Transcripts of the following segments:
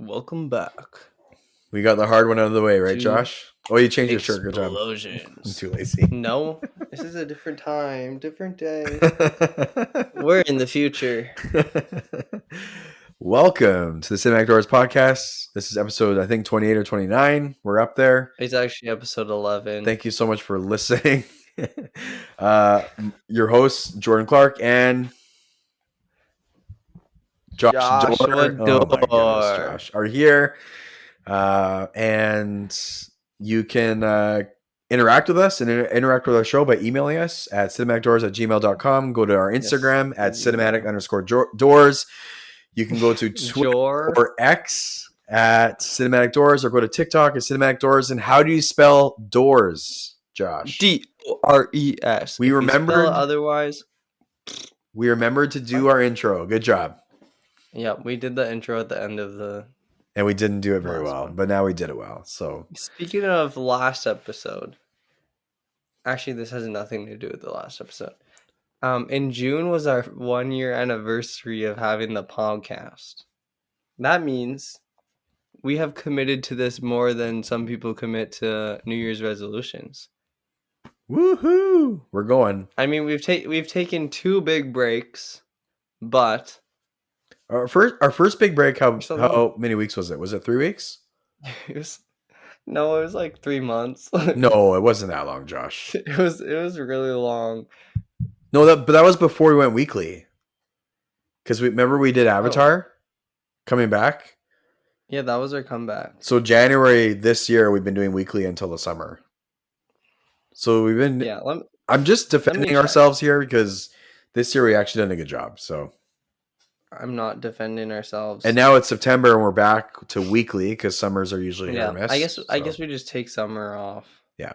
welcome back. We got the hard one out of the way, right, to Josh? Oh, you changed your shirt. Good job. I'm Explosions. too lazy. No, this is a different time, different day. We're in the future. Welcome to the Cinematic Doors podcast. This is episode, I think, 28 or 29. We're up there. It's actually episode 11. Thank you so much for listening. Your hosts, Jordan Clark and Josh Dore. Oh my goodness, Josh, are here. And you can interact with us and interact with our show by emailing us at cinematicdoors@gmail.com. Go to our Instagram at cinematic_doors. You can go to Twitter or X at Cinematic Doors, or go to TickTock at Cinematic Doors. And how do you spell doors, Josh? DORES. We remembered otherwise. We remembered to do our intro. Good job. Yeah, we did the intro at the end of the. And we didn't do it very well, but now we did it well. So speaking of last episode, actually, this has nothing to do with the last episode. In June was our 1 year anniversary of having the podcast. That means we have committed to this more than some people commit to New Year's resolutions. Woohoo! We're going. I mean, we've taken 2 big breaks, but our first big break. How many weeks was it? Was it 3 weeks? It was like 3 months. No, it wasn't that long, Josh. It was really long. No, but that was before we went weekly. Because remember we did Avatar coming back. Yeah, that was our comeback. So January this year we've been doing weekly until the summer. So we've been. Yeah, I'm just defending ourselves here because this year we actually done a good job. So I'm not defending ourselves. And now it's September and we're back to weekly because summers are usually hit or miss. I guess we just take summer off. Yeah.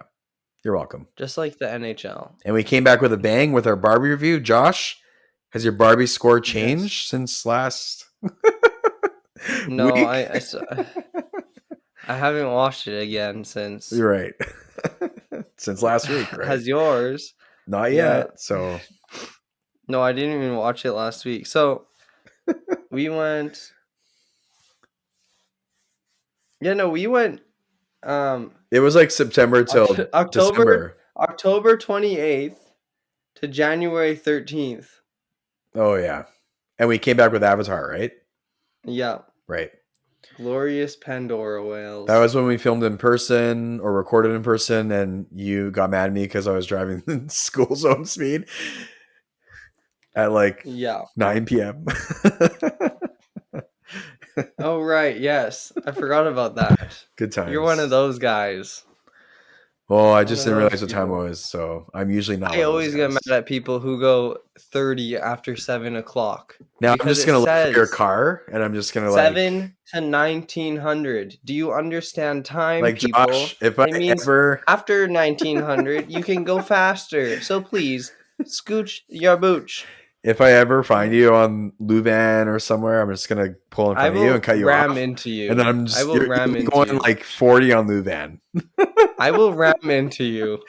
You're welcome. Just like the NHL. And we came back with a bang with our Barbie review. Josh, has your Barbie score changed since last No, week? I haven't watched it again since. You're right. Since last week, right? Has yours? Not yet. So no, I didn't even watch it last week. So we went. We went. It was like September till December. October 28th to January 13th. Oh yeah, and we came back with Avatar, right? Yeah. Right. Glorious Pandora whales. That was when we filmed in person or recorded in person, and you got mad at me because I was driving school zone speed at 9 p.m. Oh, right. Yes. I forgot about that. Good times. You're one of those guys. Well, I just didn't realize what time it was, so I'm usually not. I always get mad at people who go 30 after 7 o'clock. Now I'm just going to look for your car, and I'm just going to 7 to 1900. Do you understand time, people? Josh, if I ever... After 1900, you can go faster. So please, scooch your booch. If I ever find you on Louvain or somewhere, I'm just gonna pull in front of you and cut you off. I will ram into you. And then I will ram into you. Going 40 on Louvain. I will ram into you.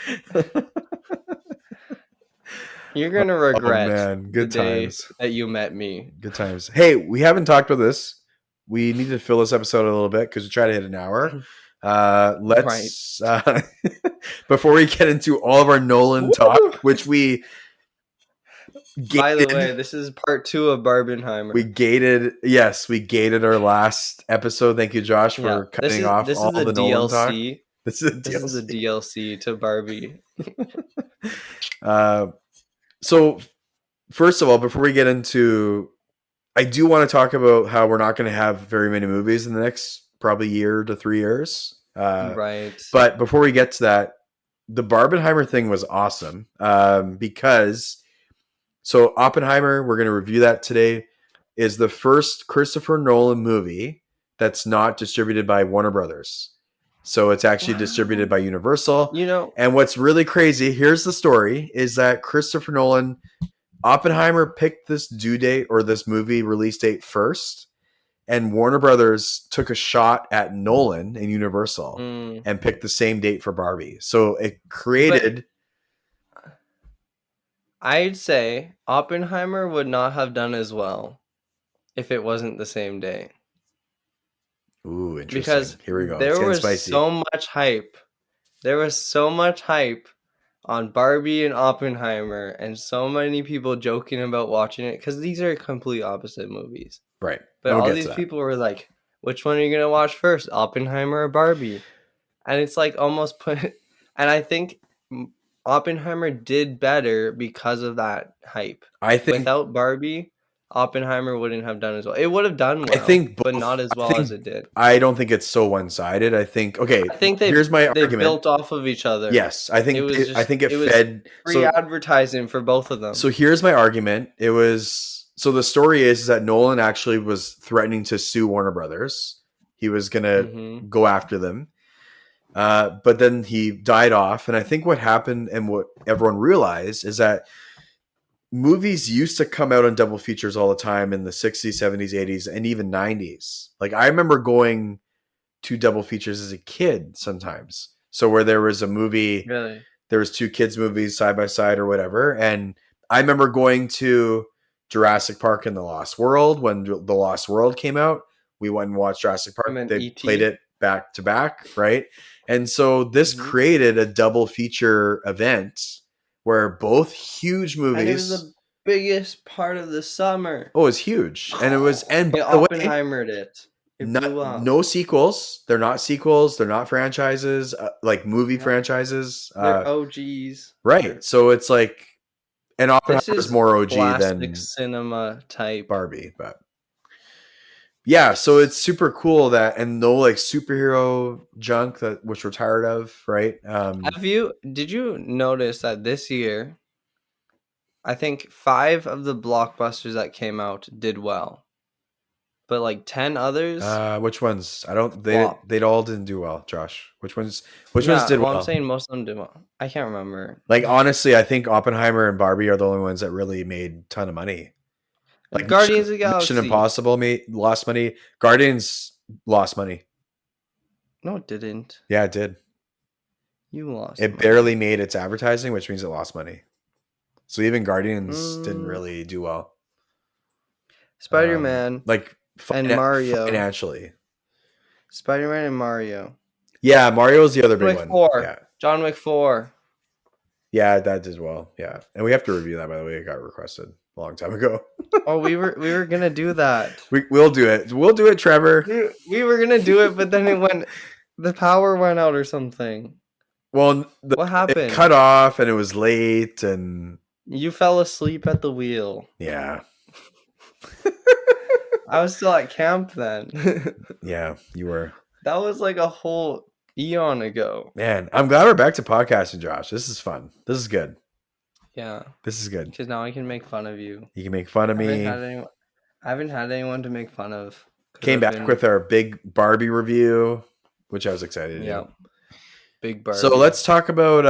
You're gonna regret Good times that you met me. Good times. Hey, we haven't talked about this. We need to fill this episode a little bit because we try to hit an hour. Let's before we get into all of our Nolan talk, which we. By the way, this is part 2 of Barbenheimer. We gated our last episode. Thank you, Josh, for cutting off all the Nolan talk. This is the DLC to Barbie. So, first of all, before we get into, I do want to talk about how we're not going to have very many movies in the next probably year to 3 years. Right. But before we get to that, the Barbenheimer thing was awesome because... So Oppenheimer, we're going to review that today, is the first Christopher Nolan movie that's not distributed by Warner Brothers. So it's actually distributed by Universal. And what's really crazy, here's the story, is that Christopher Nolan, Oppenheimer picked this due date or this movie release date first. And Warner Brothers took a shot at Nolan and Universal and picked the same date for Barbie. So it created... I'd say Oppenheimer would not have done as well if it wasn't the same day. Ooh, because interesting. Here we go. It's there getting was spicy. so much hype. There was so much hype on Barbie and Oppenheimer, and so many people joking about watching it because these are complete opposite movies. Right. But And we'll all get to these that. people were like, "Which one are you gonna watch first, Oppenheimer or Barbie?" And it's like almost put. And I think Oppenheimer did better because of that hype. I think Without Barbie, Oppenheimer wouldn't have done as well. It would have done I well, think but both not as I well as think it did. I don't think it's so one-sided. I think okay, I think here's my they argument. built off of each other. Yes, I It think was I just think it it was fed free advertising for both of so them. here's my argument. It was so the story is that Nolan actually was threatening to sue Warner Brothers. He was going to Hmm. go after them. But then he died off. And I think what happened and what everyone realized is that movies used to come out on double features all the time in the 60s, 70s, 80s, and even 90s. Like I remember going to double features as a kid sometimes. So where there was a movie, Really? there was two kids movies side by side or whatever. And I remember going to Jurassic Park and The Lost World when The Lost World came out. We went and watched Jurassic I Park. meant They played E.T. it back to back, right? And so this Hmm. created a double feature event where both huge And it was movies. the biggest part of the summer. Oh, it was huge. And it was, and by It the way, Oppenheimered it. It blew up. no sequels. They're not sequels. They're not franchises, like movie No, franchises. they're OGs. Right. So it's like, and Oppenheimer This is is more OG classic than cinema type. Barbie, but yeah. So it's super cool that, and no like superhero junk that which we're tired of, right? Did you notice that this year, I think 5 of the blockbusters that came out did well, but like 10 others Which ones? I don't. They flopped. all didn't do well, Josh. Which ones? Which ones Yeah, did well, I'm well? saying most of them did well. I can't remember. Like honestly, I think Oppenheimer and Barbie are the only ones that really made a ton of money. Like Guardians of the Mission Galaxy. Impossible made lost money. Guardians lost money. No, it didn't. Yeah, it did. You lost It money. barely made its advertising, which means it lost money. So even Guardians didn't Mm, really do well. Spider-Man Like and Mario. financially. Spider-Man and Mario. Yeah, Mario was the other John big Wick one. 4. Yeah. John Wick 4. Yeah, that did well. Yeah. And we have to review that, by the way. It got requested a long time ago. Oh, we were gonna do that. We'll do it. We'll do it, Trevor. We were gonna do it, but then the power went out or something. Well, What it happened? cut off and it was late and You fell asleep at the wheel. yeah. I was still at camp then. Yeah, you were. That was like a whole eon ago. Man, I'm glad we're back to podcasting, Josh. This is fun. This is good. Yeah, This is good. because now I can make fun of you. You can make fun of I haven't me. had anyone. I haven't had anyone to make fun of. Because Came I've back been, with our big Barbie review, which I was excited to yeah, do. big Barbie. So let's talk about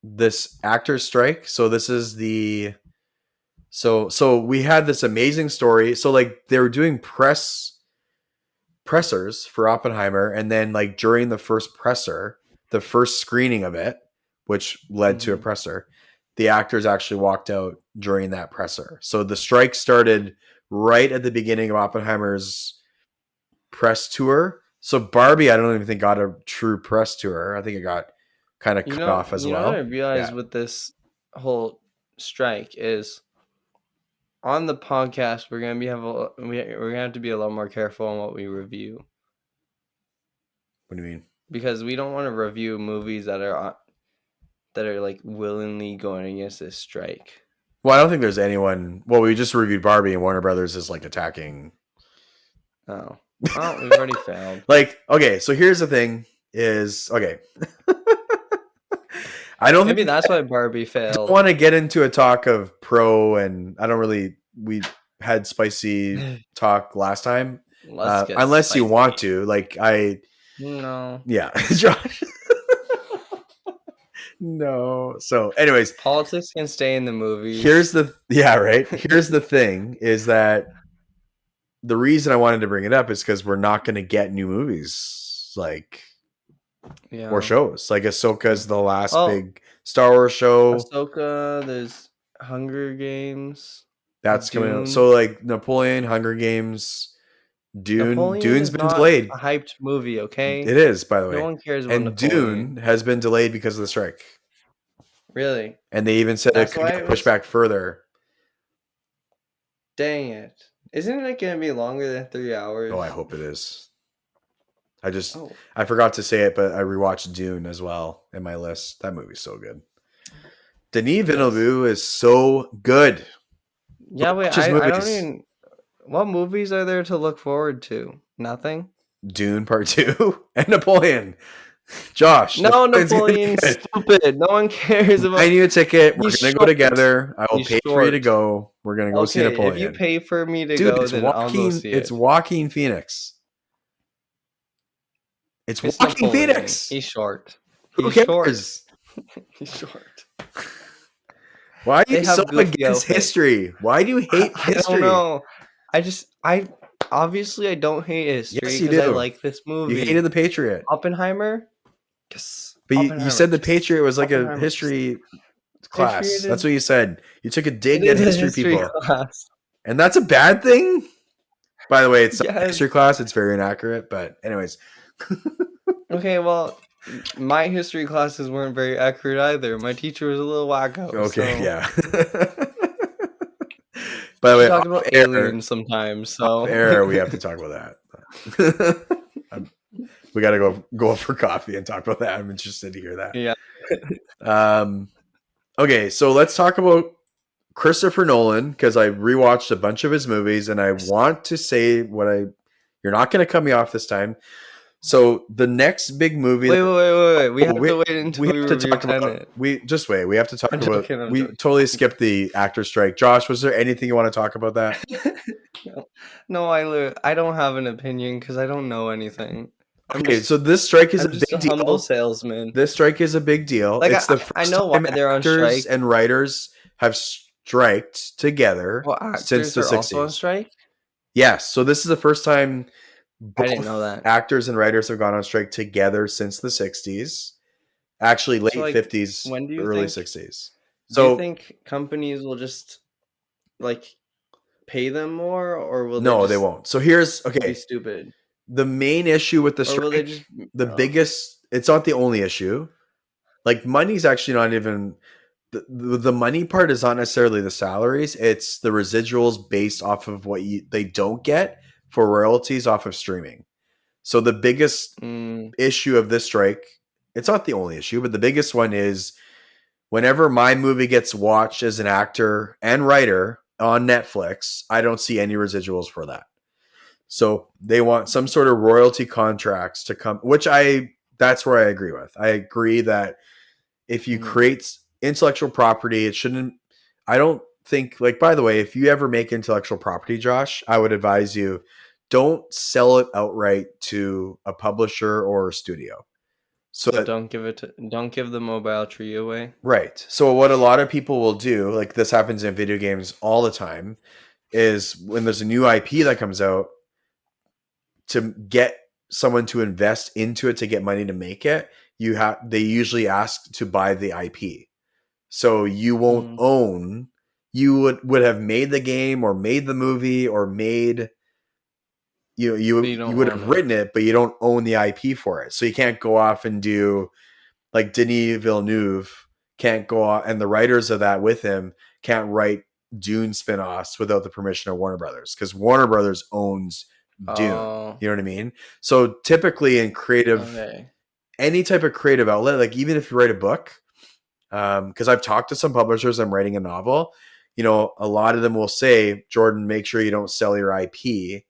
this actor strike. So this is the so we had this amazing story. So like they were doing pressers for Oppenheimer, and then like during the first presser, the first screening of it, which led to a Mhm. presser, the actors actually walked out during that presser. So the strike started right at the beginning of Oppenheimer's press tour. So Barbie, I don't even think got a true press tour. I think it got kind of cut off as You know what I well. realized Yeah. with this whole strike is on the podcast we're gonna have to be a lot more careful on what we review What do you mean? because we don't want to review movies that are like willingly going against this strike. Well, I don't think there's anyone. Well, we just reviewed Barbie, and Warner Brothers is like attacking. Oh, well, we've already failed. Like, okay, so here's the thing: is okay. I don't Maybe think that's why Barbie I failed. want to get into a talk of pro, and I don't really. We had spicy talk last time, Let's get unless you want spicy. to. Like, No. yeah, Josh. No. So, anyways, Politics can stay in the movies. here's the right. Here's the thing: is that the reason I wanted to bring it up is because we're not going to get new movies like or shows. Like Ahsoka's the last big Star Wars show. Ahsoka, there's Hunger Games. That's coming out. Dune. So like Napoleon, Hunger Games, Napoleon Dune's is been not delayed. a hyped movie, It okay? is, by the No way. one cares about And Dune Napoleon. has been delayed because of the strike. Really? And they even said it That's could why get it pushed was. back further. Dang it! Isn't it gonna be longer than 3 hours? Oh, I hope it is. Oh, I forgot to say it, but I rewatched Dune as well in my list. That movie's so good. Denis yes. Villeneuve is so good. Go Yeah, wait. watch his I don't movies. even. What movies are there to look forward to? Nothing. Dune Part 2 and Napoleon. Josh, No, Napoleon's gonna be Napoleon's good. stupid. No one cares Buy about. you a ticket. We're He's gonna go short. together. I will He's pay for you to short. go. We're gonna go see Okay, if you Napoleon. pay for me to Dude, go, then I'll go see It's it. Joaquin Phoenix. It's It's Joaquin Napoleon. Phoenix. He's short. Who He's short. cares? He's short. Why are They you so have goofy against outfits. history? Why do you hate I don't history? know. I obviously I don't hate history Yes, you because I do. like this You hated movie. the Patriot. Oppenheimer? Yes. But you Oppenheimer. said the Yes. Patriot was like a Oppenheimer. Yes. history class. Patriot That's is what you said. You took a it dig at is a history history people. class. And that's a bad thing? By the way, it's not a Yes. history class. It's very inaccurate. But anyways. Okay, well, my history classes weren't very accurate either. My teacher was a little wacko. Okay, So yeah. By the she way, talked about aliens sometimes. off So air, we have to talk about that. We got to go for coffee and talk about that. I'm interested to hear that. yeah. Okay, so let's talk about Christopher Nolan because I rewatched a bunch of his movies and I want to say what I. You're not going to cut me off this time. So the next big movie. Wait. We have to wait until we have to review talk about. Tenet. We just wait. We have to talk I'm about. joking. I'm We joking. totally skipped the actor strike. Josh, was there anything you want to talk about that? No, I don't have an opinion because I don't know anything. Okay, so this strike is I'm a just a big humble deal. salesman. This strike is a big deal. Like It's the I first know why time they're on actors strike. and writers have striked together Well, since actors the are also on 60s. strike. Yes, so this is the first time I didn't both know that. actors and writers have gone on strike together since the 60s. Actually, So, late like, 50s, when do you early think? 60s. Do you So, think companies will just like pay them more, or will they no, they just won't. So here's be okay. stupid, The main issue with the or will they strike, just? the biggest, it's not the only issue. Like money's actually not even the money part is not necessarily the salaries. It's the residuals based off of what they don't get for royalties off of streaming. So the biggest Mm, issue of this strike, it's not the only issue, but the biggest one is whenever my movie gets watched as an actor and writer on Netflix, I don't see any residuals for that. So they want some sort of royalty contracts to come, which that's where I agree with. I agree that if you mhm. create intellectual property, it shouldn't. I don't think, like, by the way, if you ever make intellectual property, Josh, I would advise you don't sell it outright to a publisher or a studio. So So don't give the mobile tree away. right. So what a lot of people will do, like this happens in video games all the time, is when there's a new IP that comes out, to get someone to invest into it to get money to make it, they usually ask to buy the IP. So you won't Mm, own. You would have made the game or made the movie or made but you you don't would own have it. written it, but you don't own the IP for it. So you can't go off and do like Denis Villeneuve can't go off, and the writers of that with him can't write Dune spinoffs without the permission of Warner Brothers because Warner Brothers owns Dune. Oh, You know what I mean? So typically in creative, okay. any type of creative outlet, like even if you write a book, because I've talked to some publishers, I'm writing a novel. A lot of them will say, Jordan, make sure you don't sell your IP.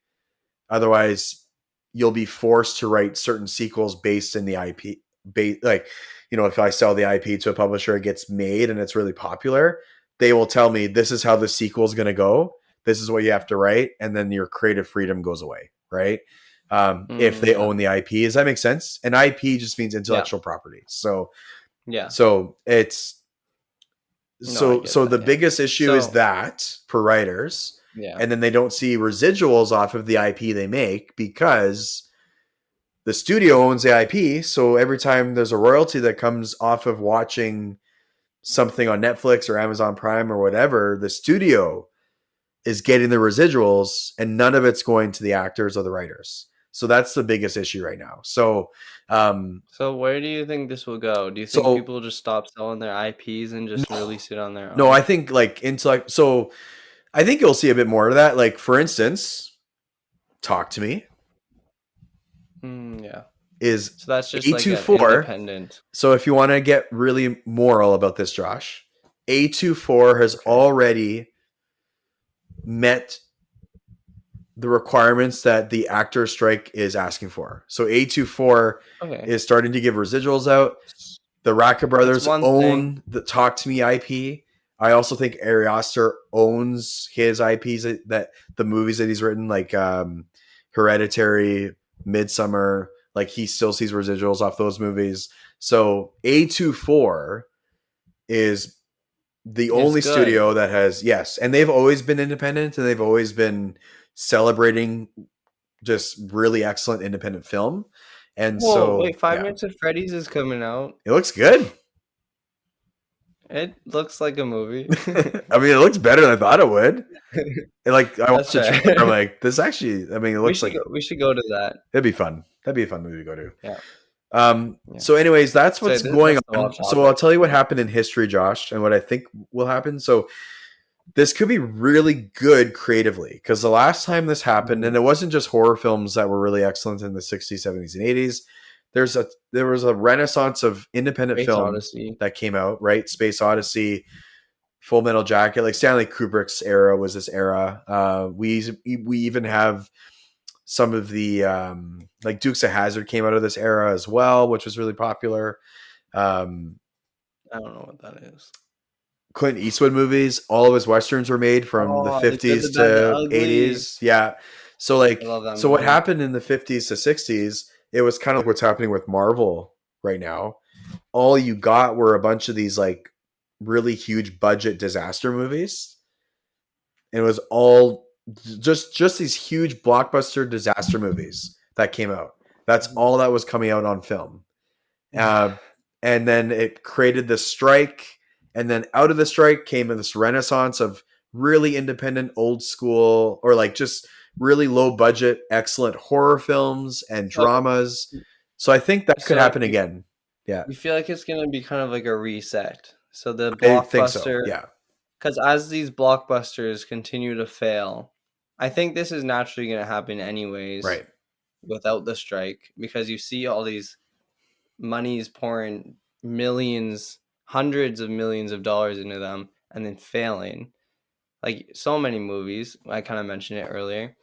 Otherwise, you'll be forced to write certain sequels based in the IP. Like, if I sell the IP to a publisher, it gets made and it's really popular. They will tell me this is how the sequel is going to go. This is what you have to write, and then your creative freedom goes away, right? If they Yeah. own the IP, does that make sense? And IP just means Yeah. intellectual property. So, Yeah. so it's No, I get so that. the Yeah. biggest issue is So that for writers, yeah. and then they don't see residuals off of the IP they make because the studio owns the IP. So every time there's a royalty that comes off of watching something on Netflix or Amazon Prime or whatever, the studio is getting the residuals, and none of it's going to the actors or the writers. So that's the biggest issue right now. So where do you think this will go? Do you think So people just stop selling their IPs and just no, release it on their no, I own? think like intellect. So I think you'll see a bit more of that. Like for instance, Talk to Me Yeah. is So that's just like an A24. independent. So if you want to get really moral about this, Josh, A24 has Okay. already met the requirements that the actor strike is asking for. So A24 Okay. is starting to give residuals out. The Racka It's brothers one thing. own the Talk to Me IP. I also think Ari Aster owns his IPs that the movies that he's written, like Hereditary, Midsummer. Like he still sees residuals off those movies. So A24 is the It's only good. studio that has, yes, and they've always been independent and they've always been celebrating just really excellent independent film. And Whoa, so wait, Five yeah, Nights at Freddy's is coming out. it looks good. It looks like a movie. I mean, it looks better than I thought it would. And like I That's watched the fair. trailer, I'm like, this actually, I mean, it looks like We should go to that. it'd be fun. That'd be a fun movie to go to. Yeah. Yeah. So anyways, that's So what's going that's the on. off So I'll topic. tell you what Yeah. happened in history, Josh, and what I think will happen. So this could be really good creatively because the last time this happened, and Mhm. it wasn't just horror films that were really excellent in the 60s, 70s, and 80s. There was a renaissance of independent Space film Odyssey. that came out, right? Space Odyssey, Full Metal Jacket, like Stanley Kubrick's era was this era. We even have some of the like Dukes of Hazzard came out of this era as well, which was really popular. Um, I don't know what that is. Clint Eastwood movies, all of his westerns were made from the Oh, The Good, 50s the Bad, the to Ugly. 80s. Yeah. So I love that so what movie. happened in the 50s to 60s, it was kind of like what's happening with Marvel right now. All you got were a bunch of these like really huge budget disaster movies. And it was all just these huge blockbuster disaster movies that came out. That's all that was coming out on film. Uh, and then it created this strike. And then out of the strike came this renaissance of really independent, old school, or like just really low budget, excellent horror films and So, dramas. So I think that could so happen again. Yeah, you feel like it's gonna be kind of like a reset. So the I think so. blockbuster, Yeah, because as these blockbusters continue to fail, I think this is naturally gonna happen anyways right. without the strike because you see all these monies pouring millions, hundreds of millions of dollars into them and then failing. Like so many movies, I kind of mentioned it earlier.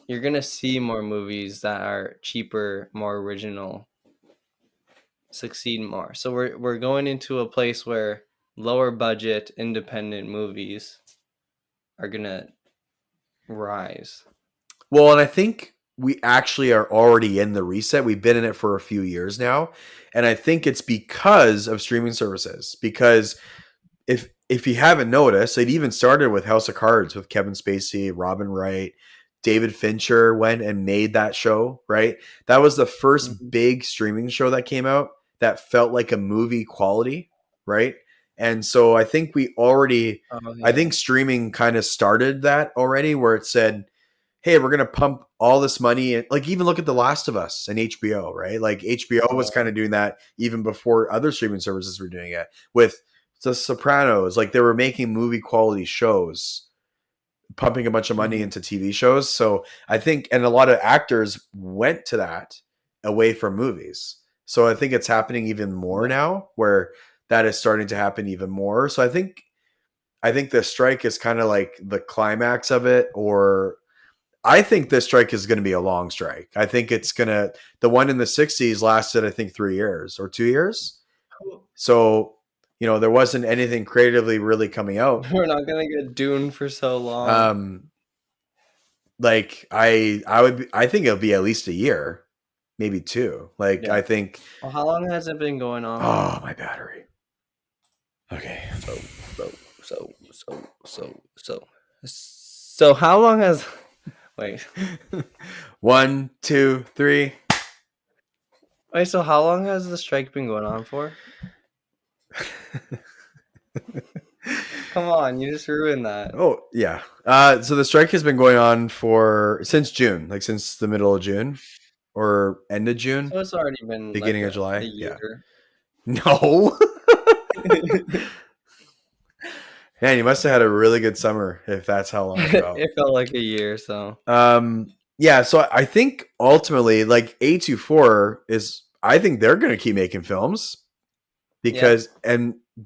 You're gonna see more movies that are cheaper, more original, succeed more. So we're going into a place where lower budget independent movies are gonna rise. Well, and I think we actually are already in the reset. We've been in it for a few years now. And I think it's because of streaming services. Because if you haven't noticed, it even started with House of Cards with Kevin Spacey, Robin Wright, David Fincher went and made that show, right? That was the first Mhm. big streaming show that came out that felt like a movie quality, right? And so Oh I yeah. think streaming kind of started that already where it said, hey, we're going to pump all this money. And like, even look at The Last of Us and HBO, right? Like, HBO was kind Yeah. of doing that even before other streaming services were doing it with The Sopranos. Like, they were making movie quality shows, pumping a bunch of money Mhm. into TV shows. So I think, and a lot of actors went to that away from movies. So I think it's happening even more Yeah. now where that is starting to happen even more. So I think the strike is kind of like the climax of it, or I think this strike is going to be a long strike. I think it's going to, the one in the 60s lasted, I think, 3 years or 2 years. So, there wasn't anything creatively really coming out. We're not gonna get Dune for so long. Um, like I think it'll be at least a year, maybe two. Like, Yeah. I think, Well, how long has it been going on for? oh, my battery. Okay. So, so how long has wait. 1, 2, 3. Wait, so how long has the strike been going on for? Come on, you just ruined that. Oh yeah. So the strike has been going on since June, like since the middle of June or end of June, So it's already been like beginning of a July. Yeah. year. No. Man, you must have had a really good summer if that's how long it felt. It felt like a year, so Yeah, so I think ultimately, like A24 is, I think they're going to keep making films yeah.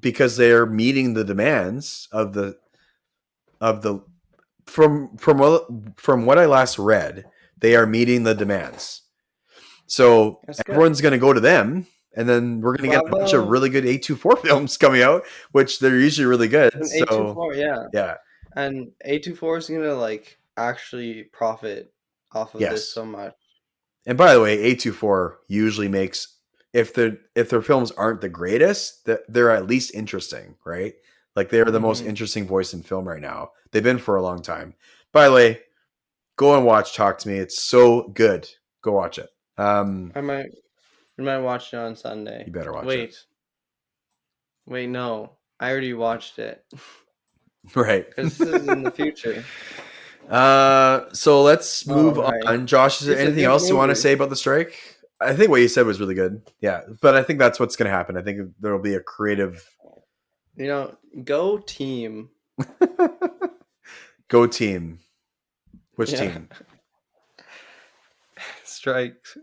because they're meeting the demands of the from what I last read, they are meeting the demands. So That's good. everyone's going to go to them, and then we're going to get a bunch of Bravo really good A24 films coming out, which they're usually really good. and So A24, yeah. yeah, And A24 is gonna like actually profit off of this yes. so much. And by the way, A24 usually makes, if their films aren't the greatest, they're at least interesting, right? Like they're the most Hmm. interesting voice in film right now. They've been for a long time. By the way, go and watch Talk to Me. It's so good. Go watch it. I might watch it on Sunday. You better watch it. Wait, no, I already watched it Right. because this is in the future. So let's Oh move right, on. Josh, is there it's a anything good else you want to movie. say about the strike? I think what you said was really good. Yeah, but I think that's what's going to happen. I think there will be a creative Go team. go team. Which Yeah, team? strikes.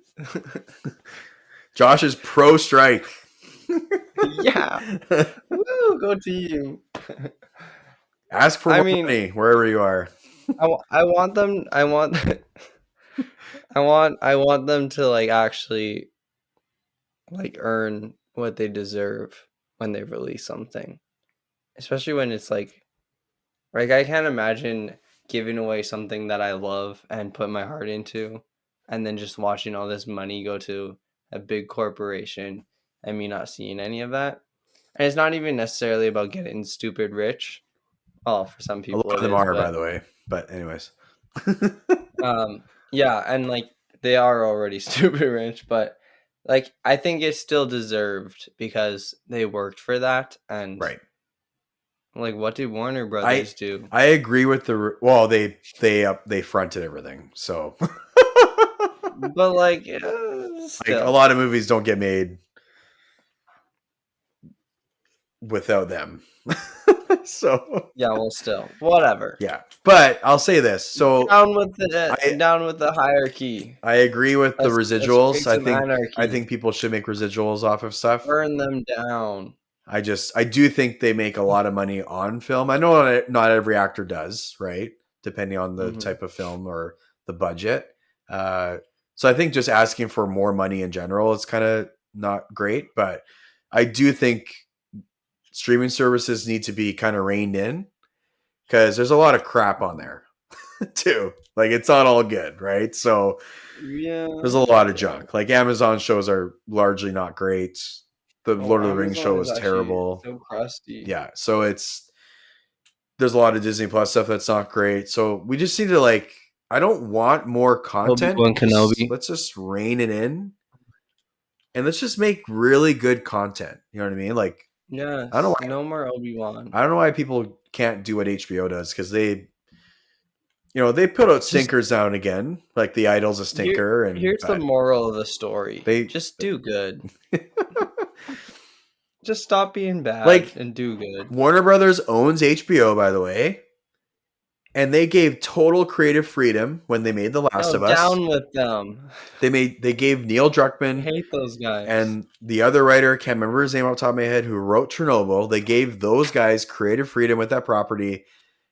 Josh is pro strike. Yeah, woo, go team. Ask for I more mean, money wherever you are. I want them. I want. I want them to like actually like earn what they deserve when they release something, especially when it's like I can't imagine giving away something that I love and put my heart into, and then just watching all this money go to a big corporation and me not seeing any of that. And it's not even necessarily about getting stupid rich. Oh, for some A lot people of it them is, are, by but the way. But anyways, yeah, and like they are already stupid rich, but like I think it's still deserved because they worked for that. And right. like what did Warner I Brothers do? I agree with well, they fronted everything. So But like like a still. lot of movies don't get made without them. So Yeah, well, still, whatever. yeah. But I'll say this. So I Down with the hierarchy. I agree with the Let's residuals. create some I anarchy. think people should make residuals off of stuff. Burn them down. I do think they make a lot of money on film. I know not every actor does, right? Depending on the Hmm. type of film or the budget. Uh, so I think just asking for more money in general is kind of not great. But I do think streaming services need to be kind of reined in because there's a lot of crap on there too. Like it's not all good, right? So there's Yeah, a lot of yeah. junk. Like Amazon shows are largely not great. The Oh, Lord of the Rings Amazon show is is actually terrible. so crusty. Yeah, so there's a lot of Disney Plus stuff that's not great. So we just need to like, I don't want more content. Obi-Wan Kenobi. Let's just rein it in and let's just make really good content. You know what I mean? Like I don't know Yes, why no more Obi-Wan. I don't know why people can't do what HBO does because they put out Just stinkers now and again. Like The Idol's a here stinker, and here's the but moral of the story. they Just do good. Just stop being bad like and do good. Warner Brothers owns HBO, by the way, and they gave total creative freedom when they made The Last No, of Us. down with them. They gave Neil I Druckmann hate those guys. and the other writer, can't remember his name off the top of my head, who wrote Chernobyl. They gave those guys creative freedom with that property,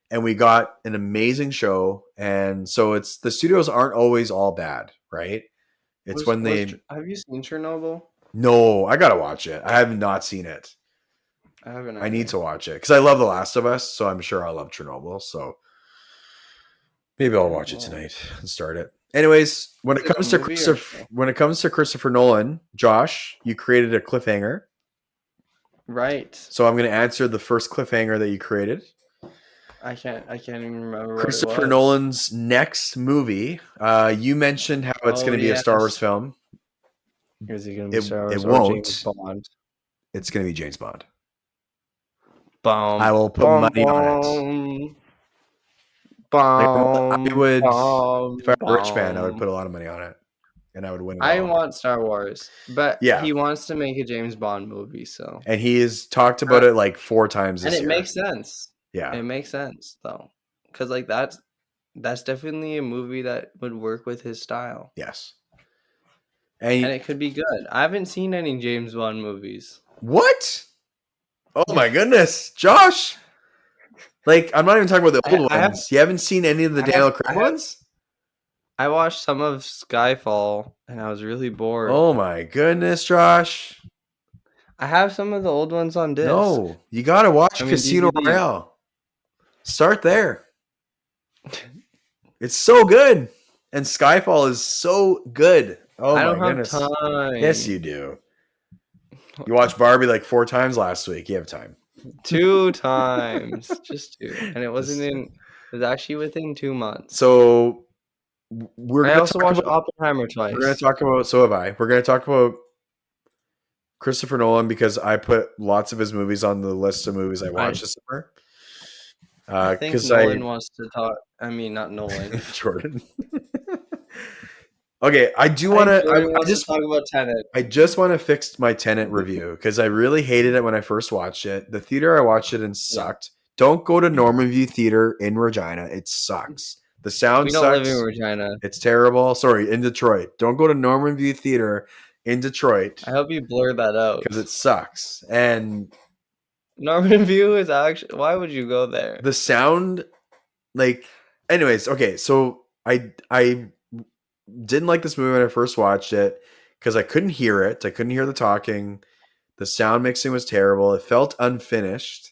and we got an amazing show. And so it's the studios aren't always all bad, right? It's when they Have you seen Chernobyl? no, I gotta watch it. I have not seen it. I haven't I need either. to watch it because I love The Last of Us, so I'm sure I'll love Chernobyl. So maybe I'll Okay, watch it well, tonight and start it. Anyways, is it a movie or a show? When it comes to Christopher Nolan, Josh, you created a cliffhanger. Right. So I'm going to answer the first cliffhanger that you created. I can't even remember what it Christopher was. Nolan's next movie. You mentioned how it's Oh going to be a Star Wars yes. film. Is it gonna be It Star it Wars or James won't. Bond? It's going to be James Bond. Bum, I will put bum, money on it. bum, Like I bum, would, if I bum, were a rich man, I would bum. put a lot of money on it, and I would win it I all. want Star Wars, but Yeah, he wants to make a James Bond movie, so and he has talked about uh, it like 4 times and this it year. makes sense. Yeah. It makes sense though, because like that's definitely a movie that would work with his style, Yes. and And it could be good. I haven't seen any James Bond movies. what? Oh my goodness, Josh! Like I'm not even talking about the I, old I have, ones. You haven't seen any of the I have, Daniel I Craig have. ones? I watched some of Skyfall, and I was really bored. Oh my goodness, Josh! I have some of the old ones on disc. No, you gotta I watch mean Casino DVD. Royale. Start there. It's so good, and Skyfall is so good. Oh I my don't have goodness! Yes, you time. do. You watched Barbie like 4 times last week. You have time. 2 times, just two, and it wasn't Just- in. It was actually within 2 months. so I also watched Oppenheimer we're gonna twice. talk about so have I. We're gonna talk about Christopher Nolan because I put lots of his movies on the list of movies I I watched this summer. I think Because I Nolan wants to talk. I mean, not Nolan. Jordan. Okay, I do I want think to. Jordan wants to talk about Tenet. I just want to fix my Tenet review because I really hated it when I first watched it. The theater I watched it in Yeah, sucked. Don't go to Norman View Theater in Regina. It sucks. The sound we don't live in sucks. Regina. It's terrible. Sorry, in Detroit. Don't go to Norman View Theater in Detroit I hope you blur that out. because it sucks. And Norman View is actually. Why would you go there? the sound, like, anyways, okay. So I didn't like this movie when I first watched it because I couldn't hear it. I couldn't hear the talking. The sound mixing was terrible. It felt unfinished.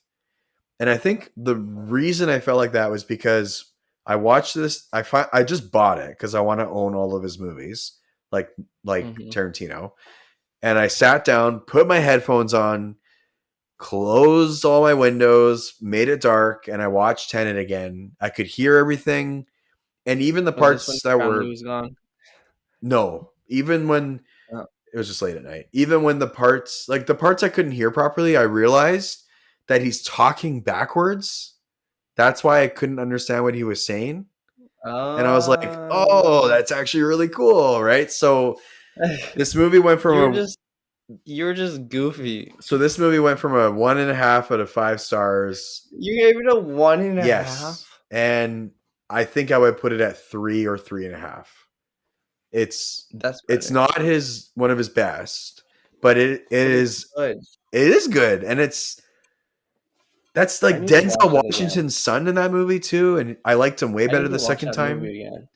And I think the reason I felt like that was because I watched this. I just bought it because I want to own all of his movies, like Hmm. Tarantino. And I sat down, put my headphones on, closed all my windows, made it dark, and I watched Tenet again. I could hear everything, and even the Was this when parts that your family were was gone? no, even when Oh. it was just late at night. Even when the parts I couldn't hear properly, I realized that he's talking backwards. That's why I couldn't understand what he was saying. And I was like, "Oh, Uh, that's actually really cool." Right? So this movie went you're from a just you're just goofy. this movie went from a 1.5 out of 5 stars. You gave it a one and a Yes. half. And I think I would put it at 3 or 3.5. It's That's it's better. not his one of his best, but But it's good. it is good. And that's I like need to watch Denzel it again. Washington's son in that movie too, and I liked him way I better need to the watch second that time. movie again.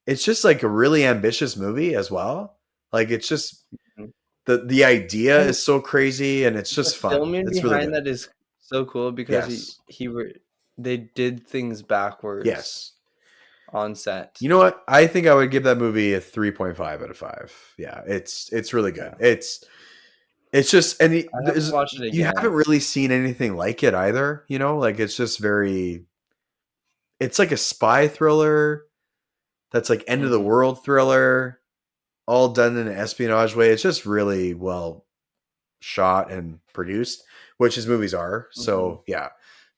It's just like a really ambitious movie as well. Like it's just Mhm. the idea And is so crazy and it's the just fun. filming It's really behind good. that is so cool because Yes. they did things backwards Yes. on set. You know what? I think I would give that movie a 3.5 out of 5. Yeah, it's really good. Yeah. It's just and I have to watch it you haven't again. really seen anything like it either, you know? Like it's just very it's like a spy thriller that's like end of the Hmm. world thriller all done in an espionage way. It's just really well shot and produced, which his movies are. Hmm. So yeah.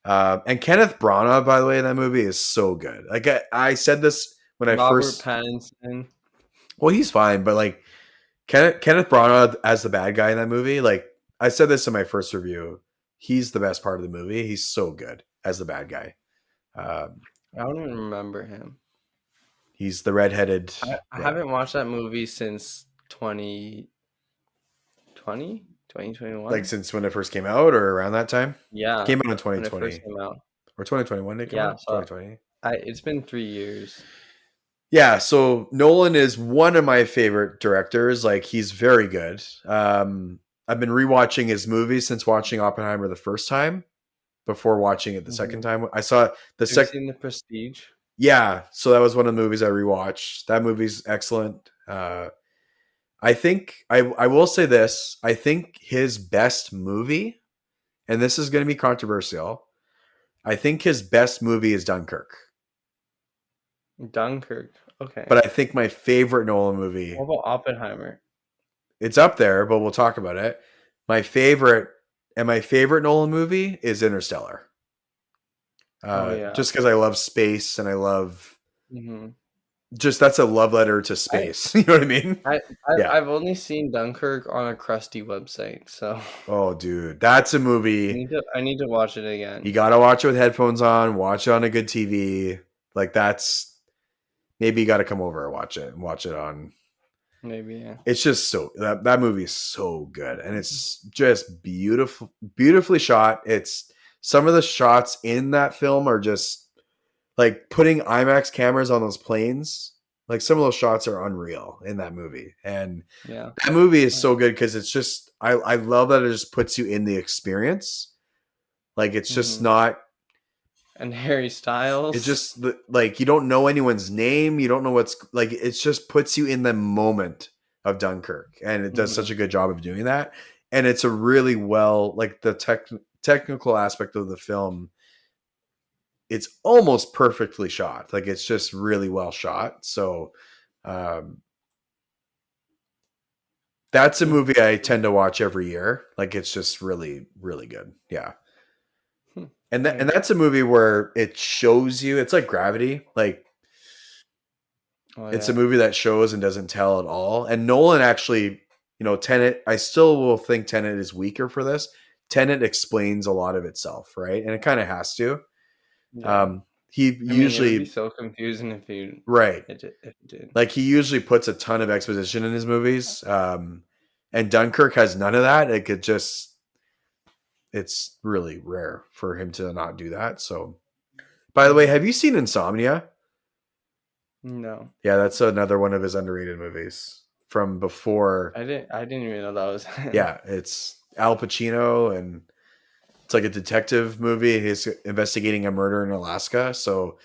And Kenneth Branagh, by the way, in that movie is so good. Like I said this when I Robert first. Pattinson. Well, he's fine, but like Kenneth Branagh as the bad guy in that movie, like I said this in my first review, he's the best part of the movie. He's so good as the bad guy. Um, I don't even remember him. he's the redheaded. I Yeah, haven't watched that movie since 2020, like 2021. since when it first came out or around that time. It Yeah, came out in when it first 2020 came out. or 2021. Did it come Yeah, out? so 2020. it's been 3 years. Yeah, so Nolan is one of my favorite directors. Like he's very good. I've been rewatching his movies since watching Oppenheimer the first time. Before watching it the second Hmm. time, I saw the Have you second. seen The Prestige? Yeah, so that was one of the movies I rewatched. That movie's excellent. I think I will say this. I think his best movie, and this is going to be controversial. I think his best movie is Dunkirk. Dunkirk. Okay. But I think my favorite Nolan movie, What about Oppenheimer? it's up there, but we'll talk about it. My favorite And my favorite Nolan movie is Interstellar. Oh yeah. Just because I love space and I love Hmm. just that's a love letter to I space. You know what I mean? I Yeah. I've only seen Dunkirk on a crusty website, so Oh, dude, that's a movie. I need to watch it You again. gotta watch it with headphones on. Watch it on a good TV. Like that's maybe you got to come over and watch it and watch it on. Maybe, yeah. It's just so that movie is so good and it's just beautifully shot. It's some of the shots in that film are just like putting IMAX cameras on those planes. Like some of those shots are unreal in that movie. And Yeah. that movie is Right. so good because it's just I love that it just puts you in the experience. Like it's just Hmm. not And Harry it Styles. just like you don't know anyone's name, you don't know what's like it just puts you in the moment of Dunkirk and it does such Hmm. a good job of doing that. And it's a really well like the technical aspect of the film it's almost perfectly shot. Like it's just really well shot. So um that's a Hmm. movie I tend to watch every year. Like it's just really, really good. Yeah. Hmm. And Nice. that's a movie where it shows you it's like Gravity. Like Oh it's a yeah. movie that shows and doesn't tell at all. And Nolan actually, Tenet, I still will think Tenet is weaker for this. Tenet explains a lot of itself, right? And it kind of has to. Yeah. Um, he I mean, it would be usually, so confusing right. if it did. Like he usually puts a ton of exposition in his movies. And Dunkirk has none of that. It could just, it's really rare for him to not do that. So, by the way, Hmm. have you seen Insomnia? No, Yeah, that's another one of his underrated movies from before. I didn't even know that was him. Yeah, it's Al Pacino and it's like a detective movie. He's investigating a murder in Alaska. So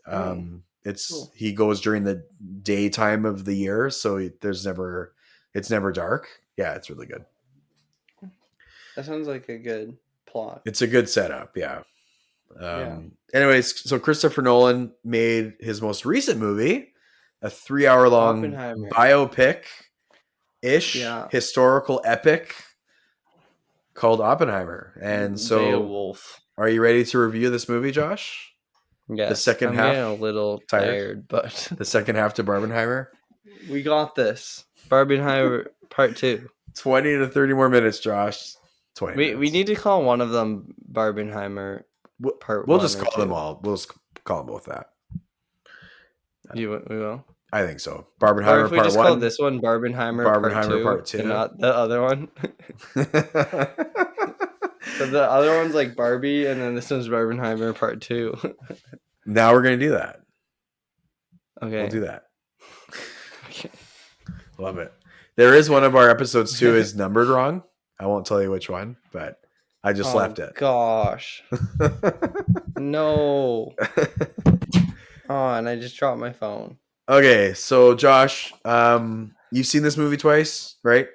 Oh, it's cool. he goes during the daytime of the year, so it's never dark. Yeah, it's really good. That sounds like a good plot. It's a good setup. Yeah. Yeah. Anyways, so Christopher Nolan made his most recent movie, a 3 hour long Oppenheimer. biopic ish Yeah. historical epic called Oppenheimer. And so, Beowulf. are you ready to review this movie, Josh? The Yes, second I'm getting a half, little tired. tired, but The second half to Barbenheimer. we got this. Barbenheimer Part 2. 20 to 30 more minutes, Josh. 20 We minutes. need to call one of them Barbenheimer We'll, Part we'll One just or call them Two. all. We'll just call them both that. We will. I think so. Or if Barbenheimer we Part just call 1, this one Barbenheimer Part Barbenheimer Two Part and 2. not the other one. So the other one's like Barbie, and then this one's Barbenheimer Part 2. Now we're going to do that. We'll Okay. do that. Okay. Love it. There is one of our episodes too is numbered wrong. I won't tell you which one, but I just left Oh it. gosh. No. Oh, and I just dropped my phone. Okay, so Josh, you've seen this movie twice, right?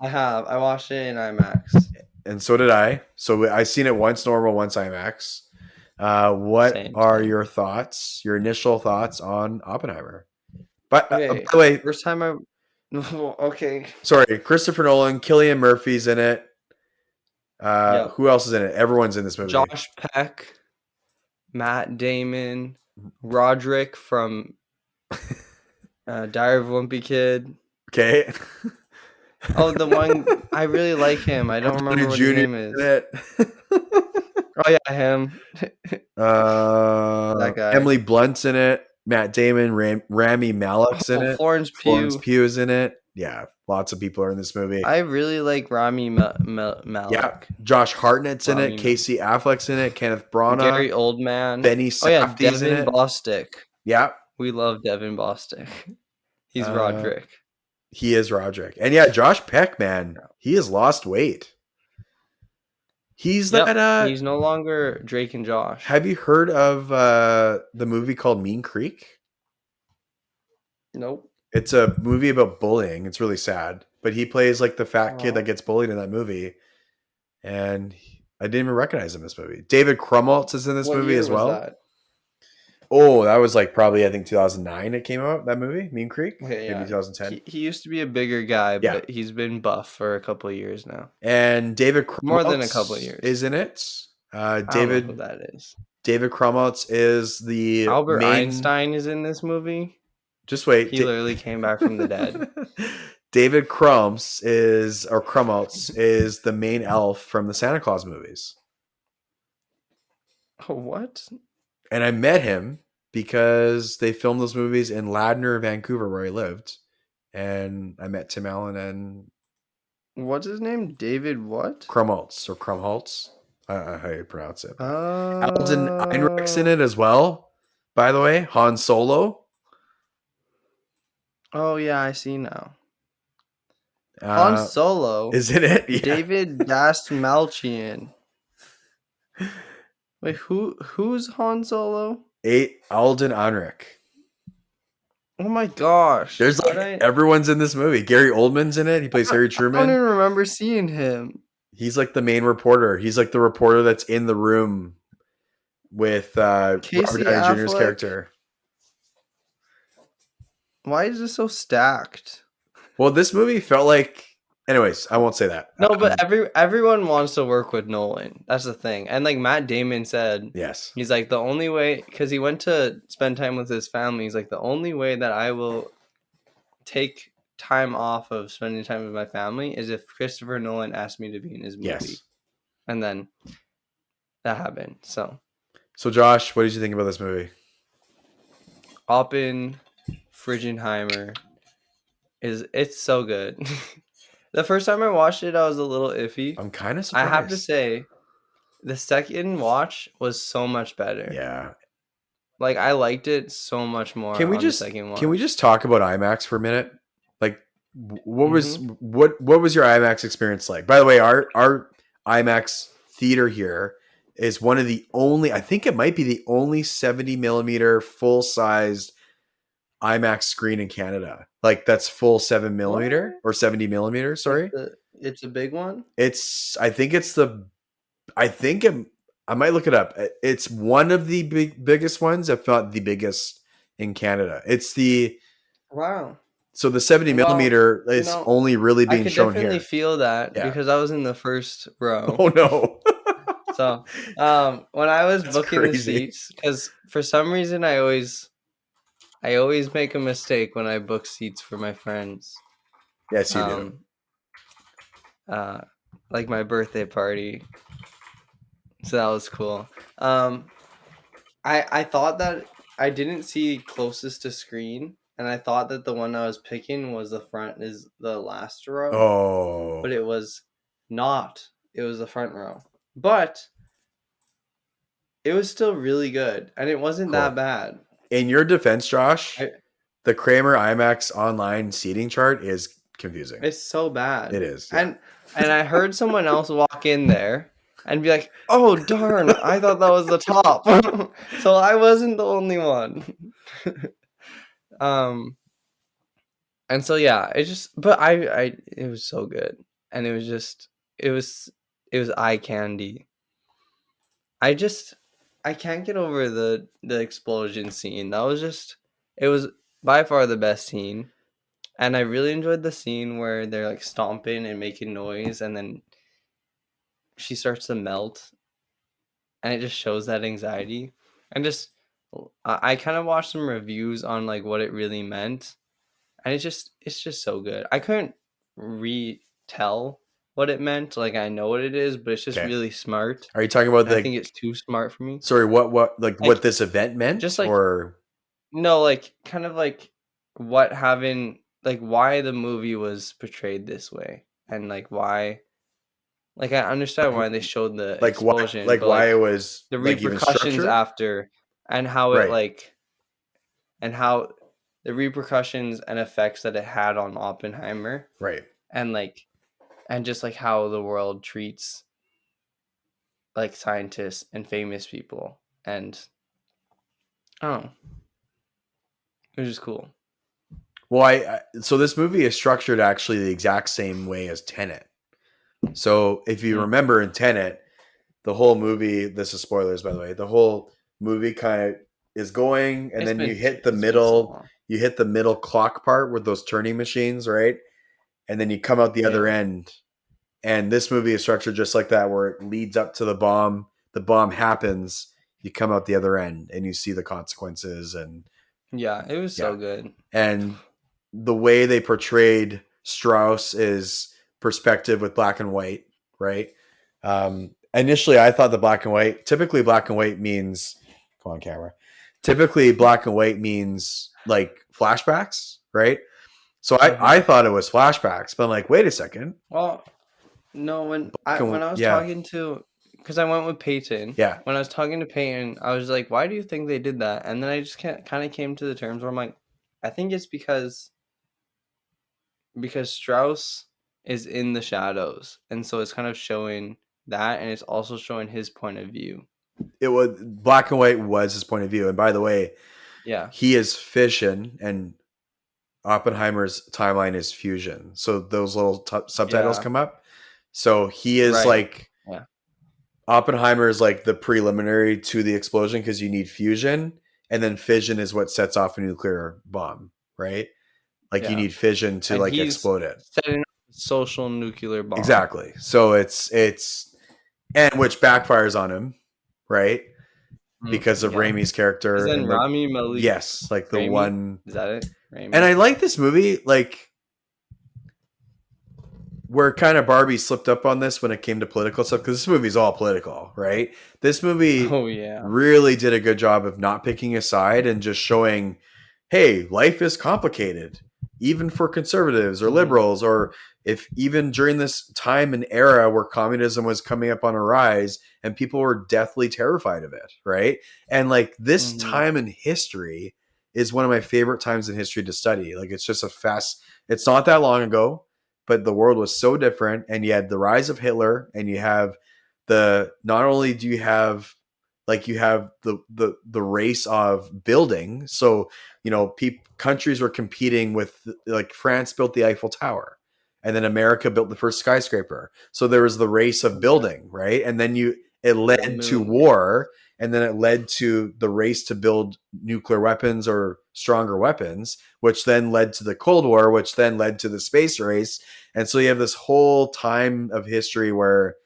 I have. I watched it in IMAX. And so did I. So I seen it once normal, once IMAX. What Same, are same. your thoughts, your initial thoughts on Oppenheimer? But by Okay. the way, First time I. Okay. sorry, Christopher Nolan, Cillian Murphy's in it. Yep. Who else is in it? Everyone's in this movie. Josh Peck, Matt Damon, Roderick from Diary of a Wimpy Kid. Okay. Oh, the one I really like him. I don't Robert Downey remember what his Jr. name in is. it. Oh yeah, him. That guy. Emily Blunt's in it. Matt Damon, Rami Malek's in Oh, it. Florence Florence Pugh. Pugh is in it. Yeah, lots of people are in this movie. I really like Rami Yeah, Malek. Josh Hartnett's in it. Rami Malek. Casey Affleck's in it. Kenneth Branagh. Gary Oldman. Benny Oh yeah, Safdie's in Devin it. Bostick. Yeah, We love Devin Bostick. He's uh, Roderick. he is Roderick. And yeah, Josh Peck, man, he has lost weight. He's that. Yep, he's no longer Drake and Josh. Have you heard of the movie called Mean Creek? Nope. It's a movie about bullying. It's really sad, but he plays like the fat kid that Oh, gets bullied in that movie, and I didn't even recognize him in this movie. David Krumholtz is in this what movie year as was well. that? Oh, that was like probably I think 2009 it came out, that movie, Mean Creek, Okay, maybe yeah. 2010. He used to be a bigger guy, Yeah. but he's been buff for a couple of years now. And David More than a couple of Krumholtz years. is in it. I don't know who David that is. David Krumholtz is the Albert main. Einstein is in this movie. Just wait. He literally came back from the dead. David Krumholtz is the main elf from the Santa Claus movies. Oh, what? And I met him because they filmed those movies in Ladner, Vancouver, where I lived. And I met Tim Allen and What's his name? David what? Krumholtz. How you pronounce it. But Alden Ehrenreich's in Oh. it as well, by the way. Han Solo. Oh, yeah, I see now. Han Solo. Is in it? Yeah. David Dastmalchian. Wait, who's Han Solo? Alden Ehrenreich. Oh my gosh. There's like everyone's in this movie. Gary Oldman's in it. He plays Harry I don't Truman. even remember seeing him. He's like the main reporter. He's like the reporter that's in the room with Robert Casey Downey Jr.'s Affleck. character. Why is it so stacked? Well, this movie felt like. Anyways, I won't say that. No, but everyone wants to work with Nolan. That's the thing. And like Matt Damon said, yes, he's like, the only way, because he went to spend time with his family, he's like, the only way that I will take time off of spending time with my family is if Christopher Nolan asked me to be in his movie. yes. And then that happened. So Josh, what did you think about this movie? Oppenheimer it's so good. The first time I watched it, I was a little iffy. I'm kind of I surprised. have to say, the second watch was so much better. Yeah. Like, I liked it so much more the second watch. Can we just talk about IMAX for a minute? Like, what was your IMAX experience like? By the way, our IMAX theater here is one of the only, I think it might be the only 70 millimeter full sized IMAX screen in Canada. Like that's full 7 millimeter or 70 millimeter. Sorry. It's a big one. I might look it up. It's one of the biggest ones, if not the biggest in Canada. It's the wow. So the 70 millimeter is only really being shown here. I could definitely feel that because I was in the first row. Oh no. So when I was booking the seats, because for some reason I always make a mistake when I book seats for my friends. Yes, you do. Like my birthday party. So that was cool. I thought that I didn't see closest to screen, and I thought that the one I was picking was the front is the last row. Oh. But it was not. It was the front row. But it was still really good, and it wasn't that bad. In your defense, Josh, the Kramer IMAX online seating chart is confusing. It's so bad. It is. Yeah. And I heard someone else walk in there and be like, "Oh darn, I thought that was the top." So I wasn't the only one. And so yeah, it was so good. And it was eye candy. I can't get over the explosion scene. It was by far the best scene. And I really enjoyed the scene where they're like stomping and making noise, and then she starts to melt, and it just shows that anxiety. And I kind of watched some reviews on like what it really meant, and it's just so good. I couldn't retell what it meant. Like I know what it is, but it's just really smart. Are you talking about I think it's too smart for me. Sorry, what this event meant? Just like or no, like kind of like what having. Like why the movie was portrayed this way, and like why, like I understand why they showed the explosion, why it was the repercussions after, and how it and how the repercussions and effects that it had on Oppenheimer, right, and just like how the world treats like scientists and famous people, and it was just cool. Well, so this movie is structured actually the exact same way as Tenet. So if you remember in Tenet, the whole movie, this is spoilers by the way, the whole movie kind of is going, and then it's been so long. you hit the middle clock part with those turning machines, right? And then you come out the other Yeah. end. And this movie is structured just like that, where it leads up to the bomb. The bomb happens. You come out the other end, and you see the consequences. And Yeah, it was yeah, so good. and the way they portrayed Strauss is perspective with black and white, right? Initially, I thought the black and white. Typically, black and white means come on, camera. Typically, black and white means like flashbacks, right? So Hmm. I thought it was flashbacks, but I'm like, wait a second. Well, no, Black and, when I was yeah, talking to, because I went with Peyton. yeah. When I was talking to Peyton, I was like, "Why do you think they did that?" And then I just kind of came to the terms where I'm like, I think it's because Strauss is in the shadows, and so it's kind of showing that, and it's also showing his point of view. It was black and white was his point of view. And by the way, Yeah. he is fission, and Oppenheimer's timeline is fusion. So those little subtitles Yeah. come up. So he is Right. like Yeah. Oppenheimer is like the preliminary to the explosion because you need fusion, and then fission is what sets off a nuclear bomb, right? Like you Yeah. need fission to And like he's explode it. setting up a social nuclear bomb. Exactly. So it's and which backfires on him, right? Because of Yeah. Raimi's Because character then and the Rami Malek, yes, like the Rami, one. is that it? And Rami. I like this movie, like where kind of Barbie slipped up on this when it came to political stuff because this movie's all political, right? This movie Oh yeah. really did a good job of not picking a side and just showing, hey, life is complicated, even for conservatives or Hmm. liberals, or if even during this time and era where communism was coming up on a rise and people were deathly terrified of it, right? And like this Hmm. time in history is one of my favorite times in history to study. Like it's just it's not that long ago, but the world was so different, and you had the rise of Hitler, and you have the not only do you have like you have the race of building. So countries were competing with, like, France built the Eiffel Tower, and then America built the first skyscraper. So there was the race of Yeah. building, right? And then it The led to moon. war, and then it led to the race to build nuclear weapons or stronger weapons, which then led to the Cold War, which then led to the space race. And so you have this whole time of history where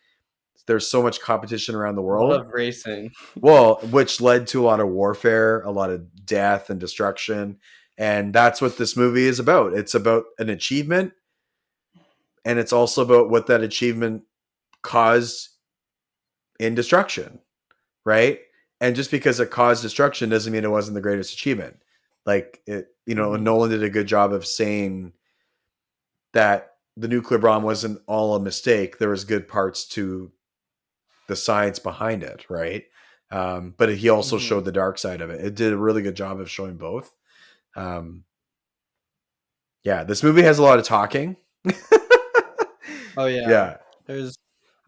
there's so much competition around the A lot world. of racing. Well, which led to a lot of warfare, a lot of death and destruction. And that's what this movie is about. It's about an achievement, and it's also about what that achievement caused in destruction, right? And just because it caused destruction doesn't mean it wasn't the greatest achievement. Like Hmm. Nolan did a good job of saying that the nuclear bomb wasn't all a mistake. There was good parts to the science behind it, right? But he also Hmm. showed the dark side of it. It did a really good job of showing both. Um, yeah, this movie has a lot of talking. Oh yeah. Yeah. There's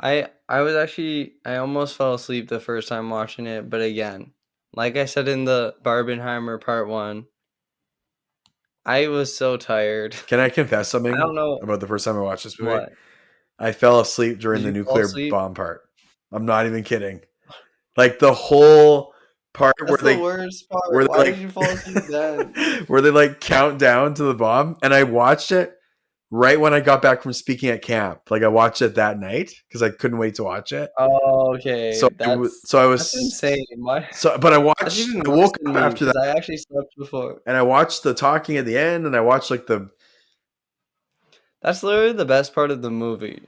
I was actually I almost fell asleep the first time watching it, but again, like I said in the Barbenheimer part 1, I was so tired. Can I confess I something don't know about the first time I watched this movie? what. I fell asleep during Did the you fall nuclear asleep? bomb part. I'm not even kidding. Like the whole part That's the worst where part. they Why did you fall asleep then? like where they like count down to the bomb, and I watched it right when I got back from speaking at camp. Like I watched it that night because I couldn't wait to watch it. Oh, okay. So I That's was insane. Why? but That's even I worse woke than up me after that, because I actually slept before. and I watched the talking at the end, and I watched like the That's literally the best part of the movie.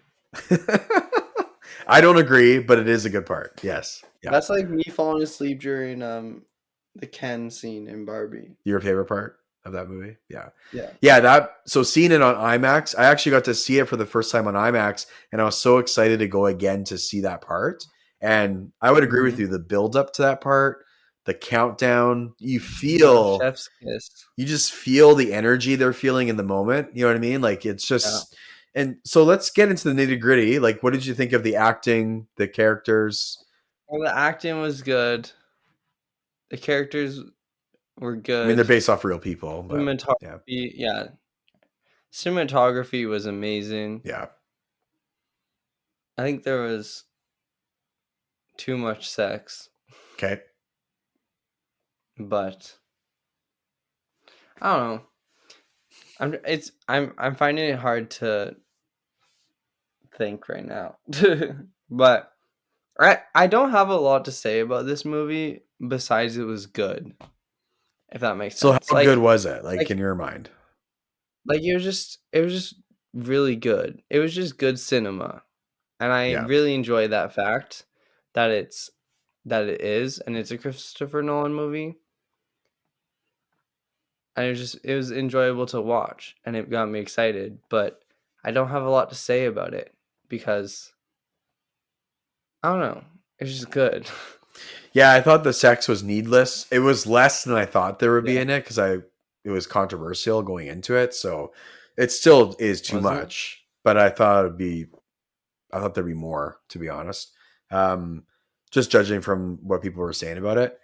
I don't agree, but it is a good part. Yes. Yeah. That's like me falling asleep during the Ken scene in Barbie. Your favorite part of that movie? Yeah. Yeah. Yeah, so seeing it on IMAX, I actually got to see it for the first time on IMAX, and I was so excited to go again to see that part. And I would agree with Hmm. you, the build up to that part, the countdown, Yeah. Chef's kiss. you just feel the energy they're feeling in the moment. You know what I mean? Like it's Yeah. just, and so let's get into the nitty gritty. Like, what did you think of the acting, the characters? Well, the acting was good. The characters were I mean, they're good. based off real people, but yeah, Cinematography, yeah. Cinematography was amazing. yeah. I think there was too much sex. Okay. but I don't know. I'm finding it hard to think right now. But I don't have a lot to say about this movie besides it was good, if that makes So sense. how good was it, like Like in your mind? like it was just really good. It was just good cinema. And I Yeah. really enjoy that fact that it is and it's a Christopher Nolan movie. And it was enjoyable to watch and it got me excited, but I don't have a lot to say about it because I don't know. It's just good. Yeah, I thought the sex was needless. It was less than I thought there would be Yeah. in it because it was controversial going into it. So it still is too Was it? much, but I thought there'd be more, to be honest. Um, just judging from what people were saying about it.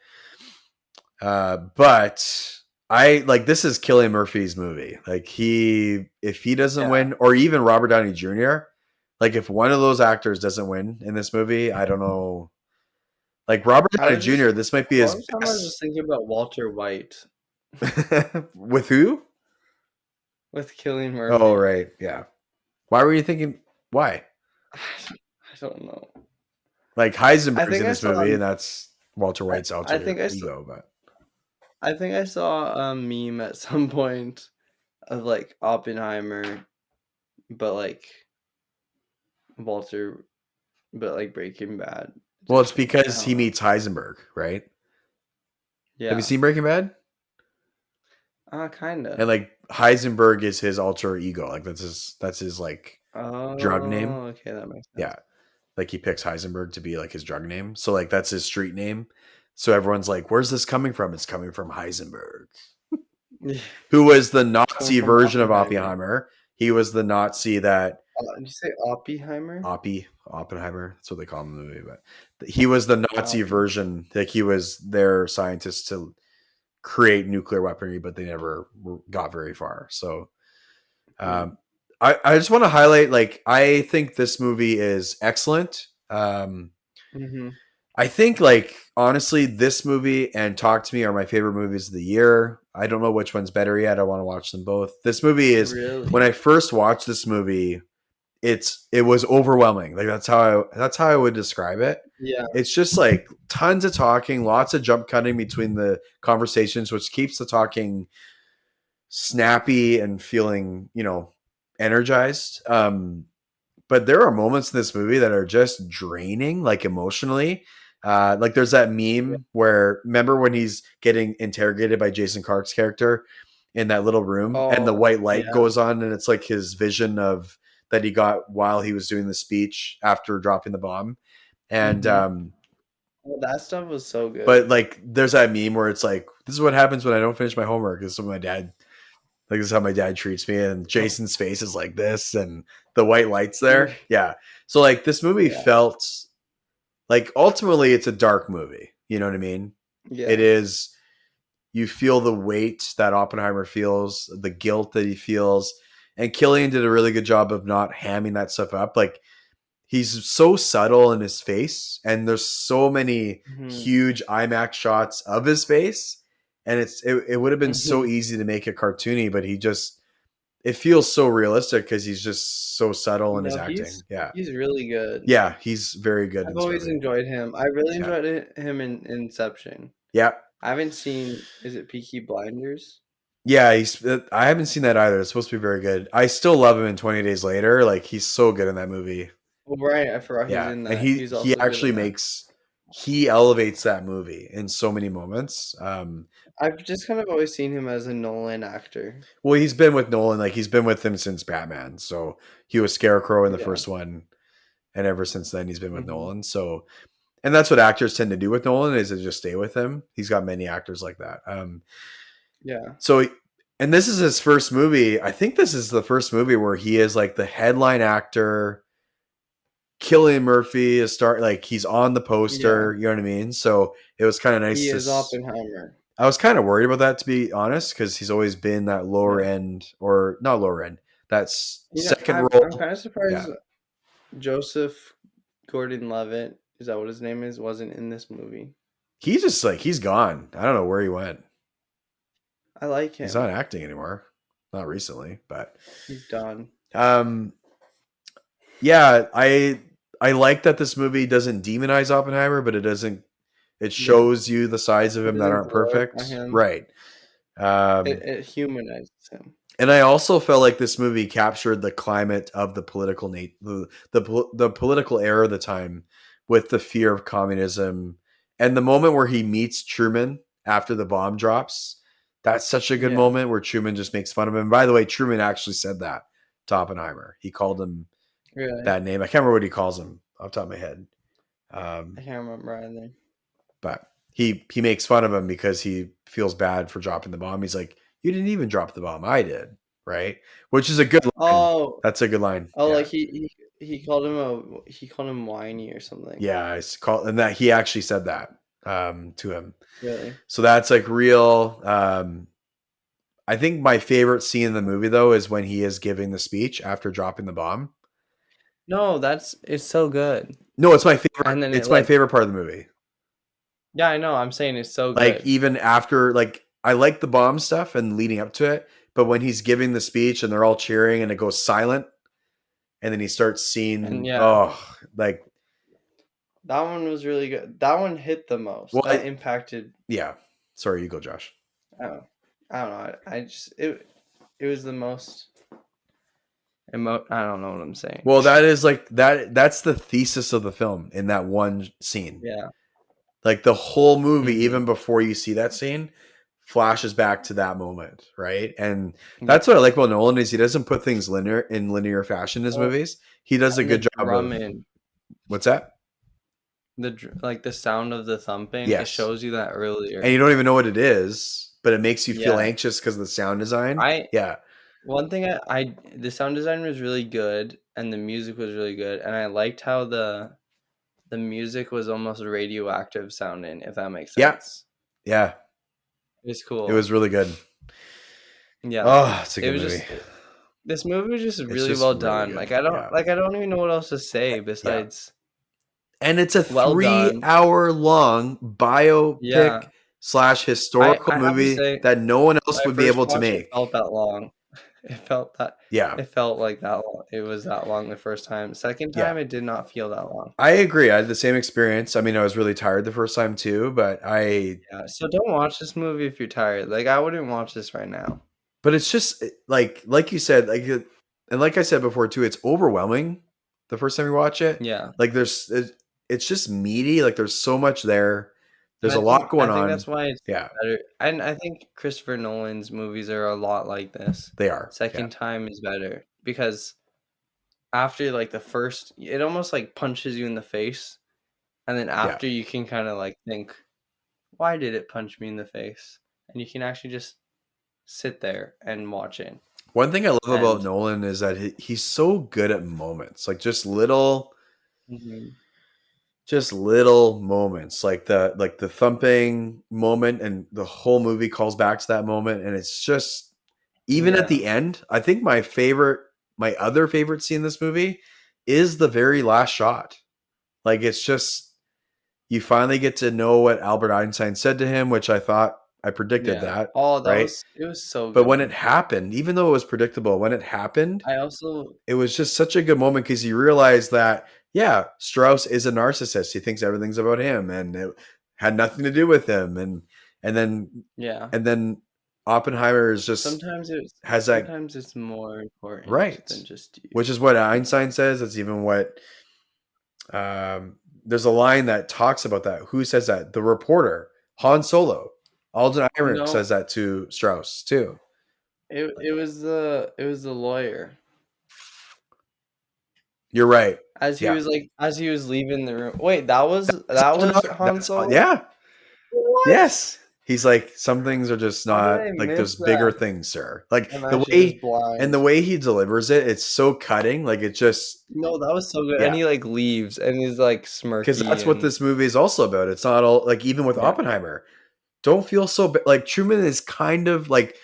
But I like this is Cillian Murphy's movie. Like if he doesn't Yeah. win, or even Robert Downey Jr., like if one of those actors doesn't win in this movie, I don't know. Like Robert I Downey was just Jr., this might be the his longest time I was just best. thinking about Walter White With who? with Killian Oh, Murphy. right. Yeah. Why were you thinking? Why? I don't know. Like I Heisenberg's think in I this saw movie, and that's Walter I, White's I alter think I saw ego. But I think I saw a meme at some point of like Oppenheimer, but like Walter, but like Breaking Bad well, it's edition. I because don't he know. meets Heisenberg, right? Have you Yeah. seen Breaking Bad? And Kinda. like Heisenberg is his alter ego. Like that's his like drug name. Oh, okay, that makes Yeah. sense. Like he picks Heisenberg to be like his drug name. So like that's his street name. So everyone's like, "Where's this coming from?" It's coming from Heisenberg, Yeah, who was the it's coming Nazi from version of Oppenheimer. Oppenheimer. He was the Nazi that Did you say Oppenheimer? Oppenheimer. That's what they call him in the movie. But he was the Nazi Oppie. version. Like he was their scientist to create nuclear weaponry, but they never got very far. So Hmm. um, I just want to highlight, like, I think this movie is excellent. Hmm. I think, like, honestly, this movie and Talk to Me are my favorite movies of the year. I don't know which one's better yet. I want to watch them both. This movie is, when Really? I first watched this movie, it was overwhelming. Like that's how I would describe it. Yeah. It's just like tons of talking, lots of jump cutting between the conversations, which keeps the talking snappy and feeling, energized. But there are moments in this movie that are just draining, like emotionally. Like there's that Yeah. meme where, remember when he's getting interrogated by Jason Clark's character in that little room, and the Oh, white light yeah. goes on, and it's like his vision of that he got while he was doing the speech after dropping the bomb. And Hmm. Well, that stuff was so but good. like there's that meme where it's like, this is what happens when I don't finish my homework. This is what my dad like this is how my dad treats me, and Oh, Jason's face is like this, and the white lights there. Yeah. So like this movie yeah. felt like, ultimately it's a dark movie. You know what I mean? It Yeah. is, you feel the weight that Oppenheimer feels, the guilt that he feels. And Killian did a really good job of not hamming that stuff up. Like he's so subtle in his face, and there's so many Hmm. huge IMAX shots of his face. And it would have been so Hmm. easy to make it cartoony, but it feels so realistic because he's just so subtle in his No, acting. Yeah. he's really good. Yeah. He's very good in I've this always movie. enjoyed him. I really Yeah. enjoyed him in Inception. Yeah. I haven't seen. Is it Peaky Blinders? Yeah. I haven't seen that either. It's supposed to be very good. I still love him in 20 Days Later. Like he's so good in that movie. Oh, right. I forgot he's Yeah. in And that. he, He's he also good actually in that. he elevates that movie in so many moments. I've just kind of always seen him as a Nolan actor. Well, he's been with Nolan, like he's been with him since Batman. So he was Scarecrow in the Yeah. first one. And ever since then, he's been with Hmm. Nolan. So, and that's what actors tend to do with Nolan, is to just stay with him. He's got many actors like that. Yeah. So, and this is his first movie. I think this is the first movie where he is like the headline actor. Cillian Murphy is like he's on the Yeah. poster. You know what I mean? So it was kind of nice He to. is Oppenheimer. I was kind of worried about that, to be honest, because he's always been that lower Yeah. end, or not lower end. That's second I'm role. kind of Yeah. surprised Joseph Gordon-Levitt, is that what his name is, wasn't in this movie. He's just like, he's gone. I don't know where he went. I like He's him. not acting anymore. Not recently, but He's done. um yeah, I like that this movie doesn't demonize Oppenheimer, but it Yeah. shows you the sides of It him that doesn't aren't glorify perfect. him. Right. Um It humanizes him. and I also felt like this movie captured the climate of the political the political era of the time, with the fear of communism, and the moment where he meets Truman after the bomb drops. That's such a good Yeah. moment where Truman just makes fun of him. By the way, Truman actually said that to Oppenheimer. He called him Really. that name. I can't remember what he calls him off the top of my head. I Um, can't remember either. but he makes fun of him because he feels bad for dropping the bomb. He's like, "You didn't even drop the bomb. I did." Right? Which is a good line. Oh, That's a good line. oh, Yeah. like he called him whiny or something. Yeah, it's called, and that he actually said that to him. Really? So that's like real. I think my favorite scene in the movie though is when he is giving the speech after dropping the bomb. No, it's so good. No, it's my favorite. And then it It's my like, favorite part of the movie. yeah, I know. I'm saying it's so Like good. even after, like I like the bomb stuff and leading up to it, but when he's giving the speech and they're all cheering and it goes silent, and then he starts And seeing, yeah, oh, like, that one was really good. That one hit the most. well, That impacted. yeah. Sorry, you go, Josh. I don't, I don't know. I just it was the most I don't know what I'm saying. Well, that is like that's the thesis of the film in that one scene. Yeah. Like the whole movie, Hmm. even before you see that scene, flashes back to that moment, right? And Yeah. that's what I like about Nolan is he doesn't put things linear fashion in his Well, movies. He does a and the good job of drumming, what's that? like the sound of the thumping, it Yes. shows you that And earlier. you don't even know what it is, but it makes you feel Yeah. anxious because of the sound design. I Yeah. One thing I the sound design was really good and the music was really good and I liked how the music was almost radioactive sounding, if that makes Yeah. sense. Yeah. It's It cool. was really good. Yeah. Oh, it's a It good was movie. just this movie was just It's really just well really done. good. Like Yeah. I don't even know what else to say Yeah. besides And it's a well done. 3 hour long biopic Yeah. slash historical I have to movie say that no one when else I would be first able to watched it make. felt that long. Yeah. It felt like that long. It was that long the first time. Second Yeah. time it did not feel that long. I agree. I had the same experience. I mean, I was really tired the first time too, Yeah, so don't watch this movie if you're tired. Like I wouldn't watch this right now. but it's just like you said, and like I said before too, it's overwhelming the first time you watch it. Yeah. Like it's just meaty. Like there's so much there. There's a lot I going think on. that's why it's Yeah, better. And I think Christopher Nolan's movies are a lot like this. they are. Yeah. Second time is better because after like the first, it almost like punches you in the face, and then Yeah. after you can kind of like think, why did it punch me in the face? And you can actually just sit there and watch it. One thing I love about And Nolan is that he's so good at moments, like mhm, just little moments, like the thumping moment, and the whole movie calls back to that moment, and it's just even at yeah, the end. I think my other favorite scene in this movie is the very last shot. Like it's just you finally get to know what Albert Einstein said to him, which I predicted yeah. that, Oh, right? it was so But good when it though. happened, even though it was predictable, when it happened, I also it was just such a good moment because you realize that, yeah, Strauss is a narcissist. He thinks everything's about him and it had nothing to do with him. And then, yeah. and then Oppenheimer is just has that Sometimes it's more important right, than just you. which is what Einstein says. That's even what, there's a line that talks about that. Who says that? The reporter, Han Solo. Alden Ehrenreich No, says that to Strauss too. it was the lawyer. You're right. Yeah. As he was leaving the room. Wait, that Alden was Han Solo? Yeah. What? Yes. He's like, some things are just How did not I like miss there's bigger that? things, sir. Like I'm actually just the blind. way he delivers it, it's so cutting. Like it just, No, that was so good. And yeah. he like leaves and he's like Because that's smirky what and this movie is also about. It's not all like even with yeah. Oppenheimer. Don't feel so like Truman is kind of like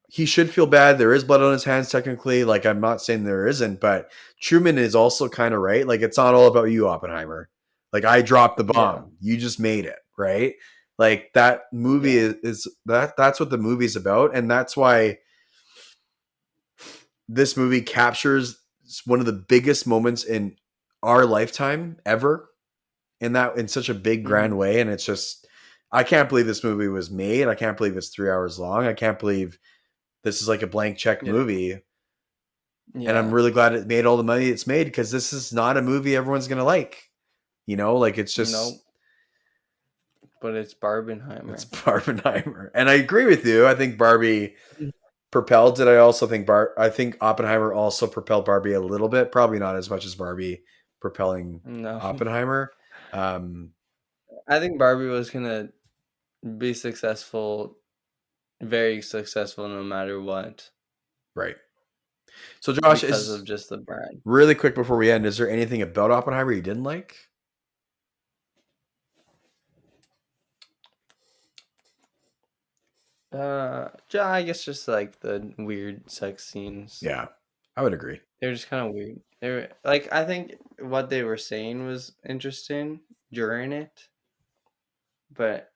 he should feel bad. There is blood on his hands, technically. Like, I'm not saying there isn't, but Truman is also kind of right. Like, it's not all about you, Oppenheimer. Like, I dropped the Yeah. bomb. You just made it. right? Like that movie Yeah. is that's what the movie's about, and that's why this movie captures one of the biggest moments in our lifetime ever, in such a big grand Mhm. way. And it's just, I can't believe this movie was made. I can't believe it's 3 hours long. I can't believe this is like a blank check Yeah. movie. And I'm Yeah. really glad it made all the money it's made, because this is not a movie everyone's gonna like. Like it's just, Nope. But it's it's Barbenheimer. Barbenheimer. And I agree with you. I think Barbie propelled it. I also think I think Oppenheimer also propelled Barbie a little bit. Probably not as much as Barbie propelling No. Oppenheimer. Um, I think Barbie was gonna be successful, very successful no matter what, right. So Josh, because of is just the brand. really quick before we end, is there anything about Oppenheimer you didn't like? I guess just like the weird sex scenes. Yeah, I would agree. They're just kind of weird. They were like, I think what they were saying was interesting during it, but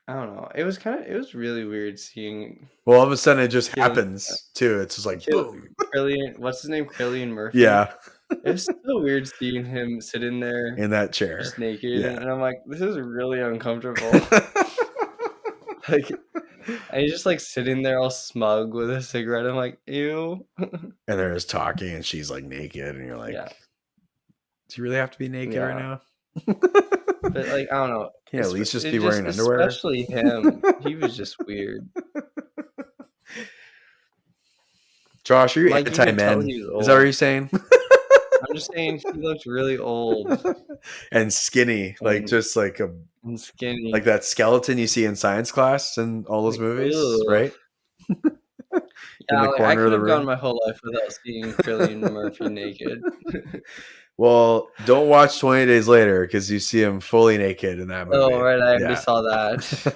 I don't know. It was really weird seeing Well, all of a sudden it just Killian, happens too. It's just like Kill, boom. Killian, what's his name? Killian Murphy. Yeah, It was so weird seeing him sitting there in that chair. just naked, Yeah. and I'm like, this is really uncomfortable. Like, and he's just like sitting there all smug with a cigarette. I'm like, ew. And they're just talking, and she's like naked, and you're Yeah, like, do you really have to be naked right yeah. now? But like, I don't know. Can you at least just be It just, wearing underwear? especially him. He was just weird. Josh, are you Like you anti could tell men? he was Is that what old. you're saying? I'm just saying he looked really old And skinny, like and just like like skinny. that skeleton you see in science class in all those Like, movies, ugh. right? In Yeah, the like I corner of could the have gone room. my whole life without seeing Cillian Murphy naked. Well, don't watch 20 Days Later, because you see him fully naked in that Oh, movie. right, I already Yeah. saw that.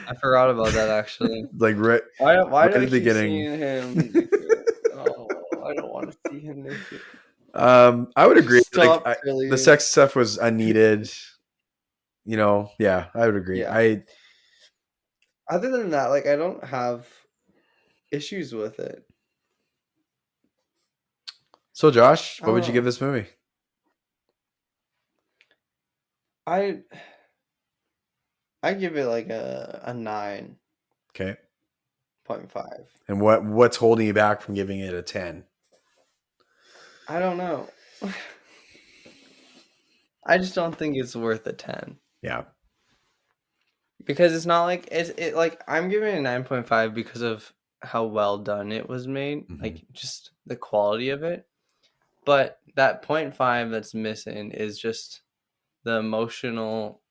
I forgot about that actually. Like right, Why right do at I the keep beginning. seeing him naked? Oh, I don't want to see him naked. I would agree. Like Stop, the Cillian. sex stuff was unneeded. Yeah, I would agree. Yeah. Other than that, like I don't have issues with it. So Josh, I what don't would you give know. this movie? I I give it like a 9.5. Okay. And what's holding you back from giving it a 10? I don't know. I just don't think it's worth a 10. Yeah. Because it's not like it like I'm giving it a 9.5 because of how well done it was made, Mm-hmm. like just the quality of it. But that point 0.5 that's missing is just the emotional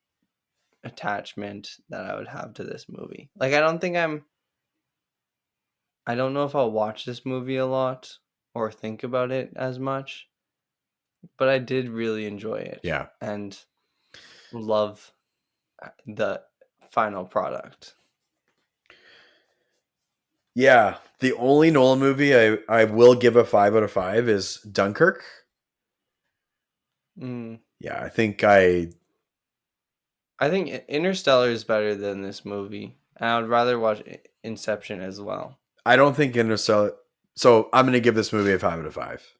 attachment that I would have to this movie. Like I don't know if I'll watch this movie a lot or think about it as much, but I did really enjoy it Yeah. and love the final product. Yeah. The only Nolan movie I will give a 5 out of 5 is Dunkirk. Mm. Yeah, I think Interstellar is better than this movie. And I would rather watch Inception as well. I don't think Interstellar. So I'm going to give this movie a 5 out of 5.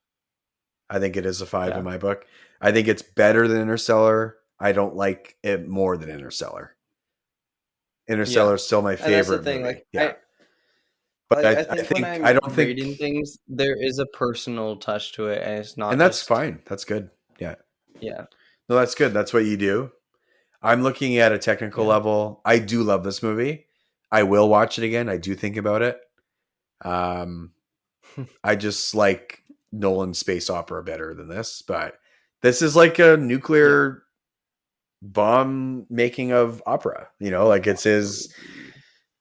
I think it is a 5 in Yeah. my book. I think it's better than Interstellar. I don't like it more than Interstellar. Interstellar Yeah. is still my And that's the favorite thing. movie. Yeah, but I I think when think I I'm don't think, rating things, there is a personal touch to it and it's and not that's just fine. That's good. Yeah, yeah. no, that's good. That's what you do. I'm looking at a technical Yeah. level. I do love this movie. I will watch it again. I do think about it. Um, I just like Nolan's space opera better than this, but this is like a Yeah. nuclear bomb making of opera. Like it's his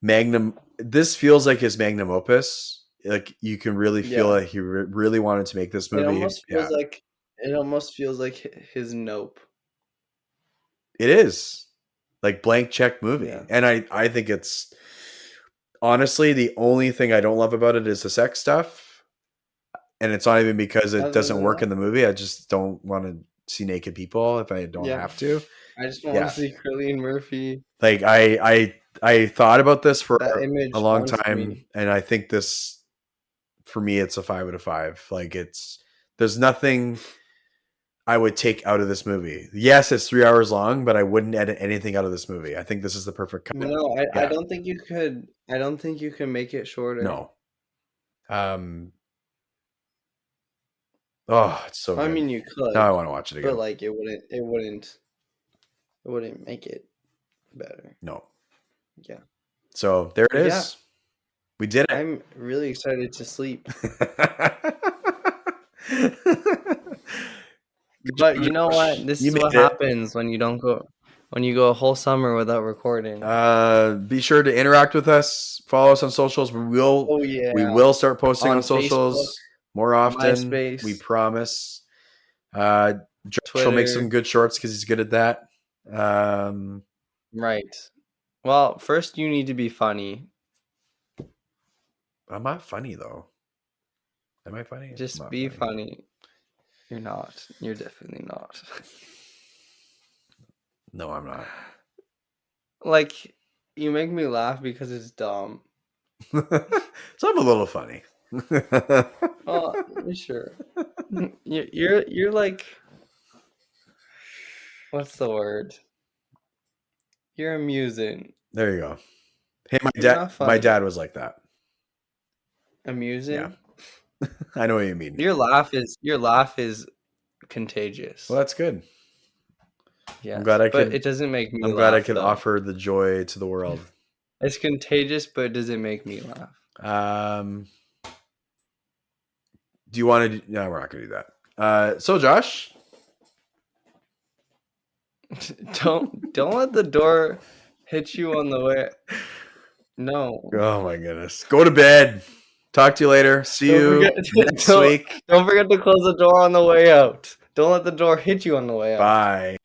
magnum. This feels like his magnum opus. Like you can really feel Yeah. that he really wanted to make this movie. Yeah, It almost feels like his Nope. it is like blank check movie, Yeah. and I think it's honestly the only thing I don't love about it is the sex stuff, and it's not even because it Other doesn't than work that, in the movie. I just don't want to see naked people if I don't Yeah. have to. I just want Yeah. to see Cillian Murphy. Like I thought about this for That a image long haunts time, me. and I think this, for me, it's a 5 out of 5. Like there's nothing I would take out of this movie. Yes, it's 3 hours long, but I wouldn't edit anything out of this movie. I think this is the perfect cut. No, I Yeah. don't think you could. I don't think you can make it shorter. No. Oh, it's so I good. mean, you could, Now I want to watch it but again. like it wouldn't make it better. No. Yeah. So there it is. Yeah. We did it. I'm really excited to sleep. But you know what? This You is what made it. happens when you go a whole summer without recording. Be sure to interact with us. Follow us on socials. Oh yeah. We will start posting on On socials Facebook, more often. MySpace, We promise. Josh will make some Twitter. good shorts because he's good at that. Right. Well, first you need to be funny. I'm not funny though. Am I funny? Just I'm be not funny. You're not. You're definitely not. No, I'm not. Like, you make me laugh because it's dumb. So I'm a little funny. Oh, sure. You're like, what's the word? You're amusing. There you go. Hey, You're not my funny. dad was like that. Amusing. Yeah. I know what you mean. Your laugh is contagious. Well, that's good. Yeah. I'm glad I But could. it doesn't make me I'm laugh. glad I could though. offer the joy to the world. It's contagious, but it doesn't make me laugh. Do you want to? No, we're not going to do that. So, Josh, Don't let the door hit you on the way. No. oh my goodness, go to bed. Talk to you later. See you next week. Don't forget to close the door on the way out. Don't let the door hit you on the way out. Bye.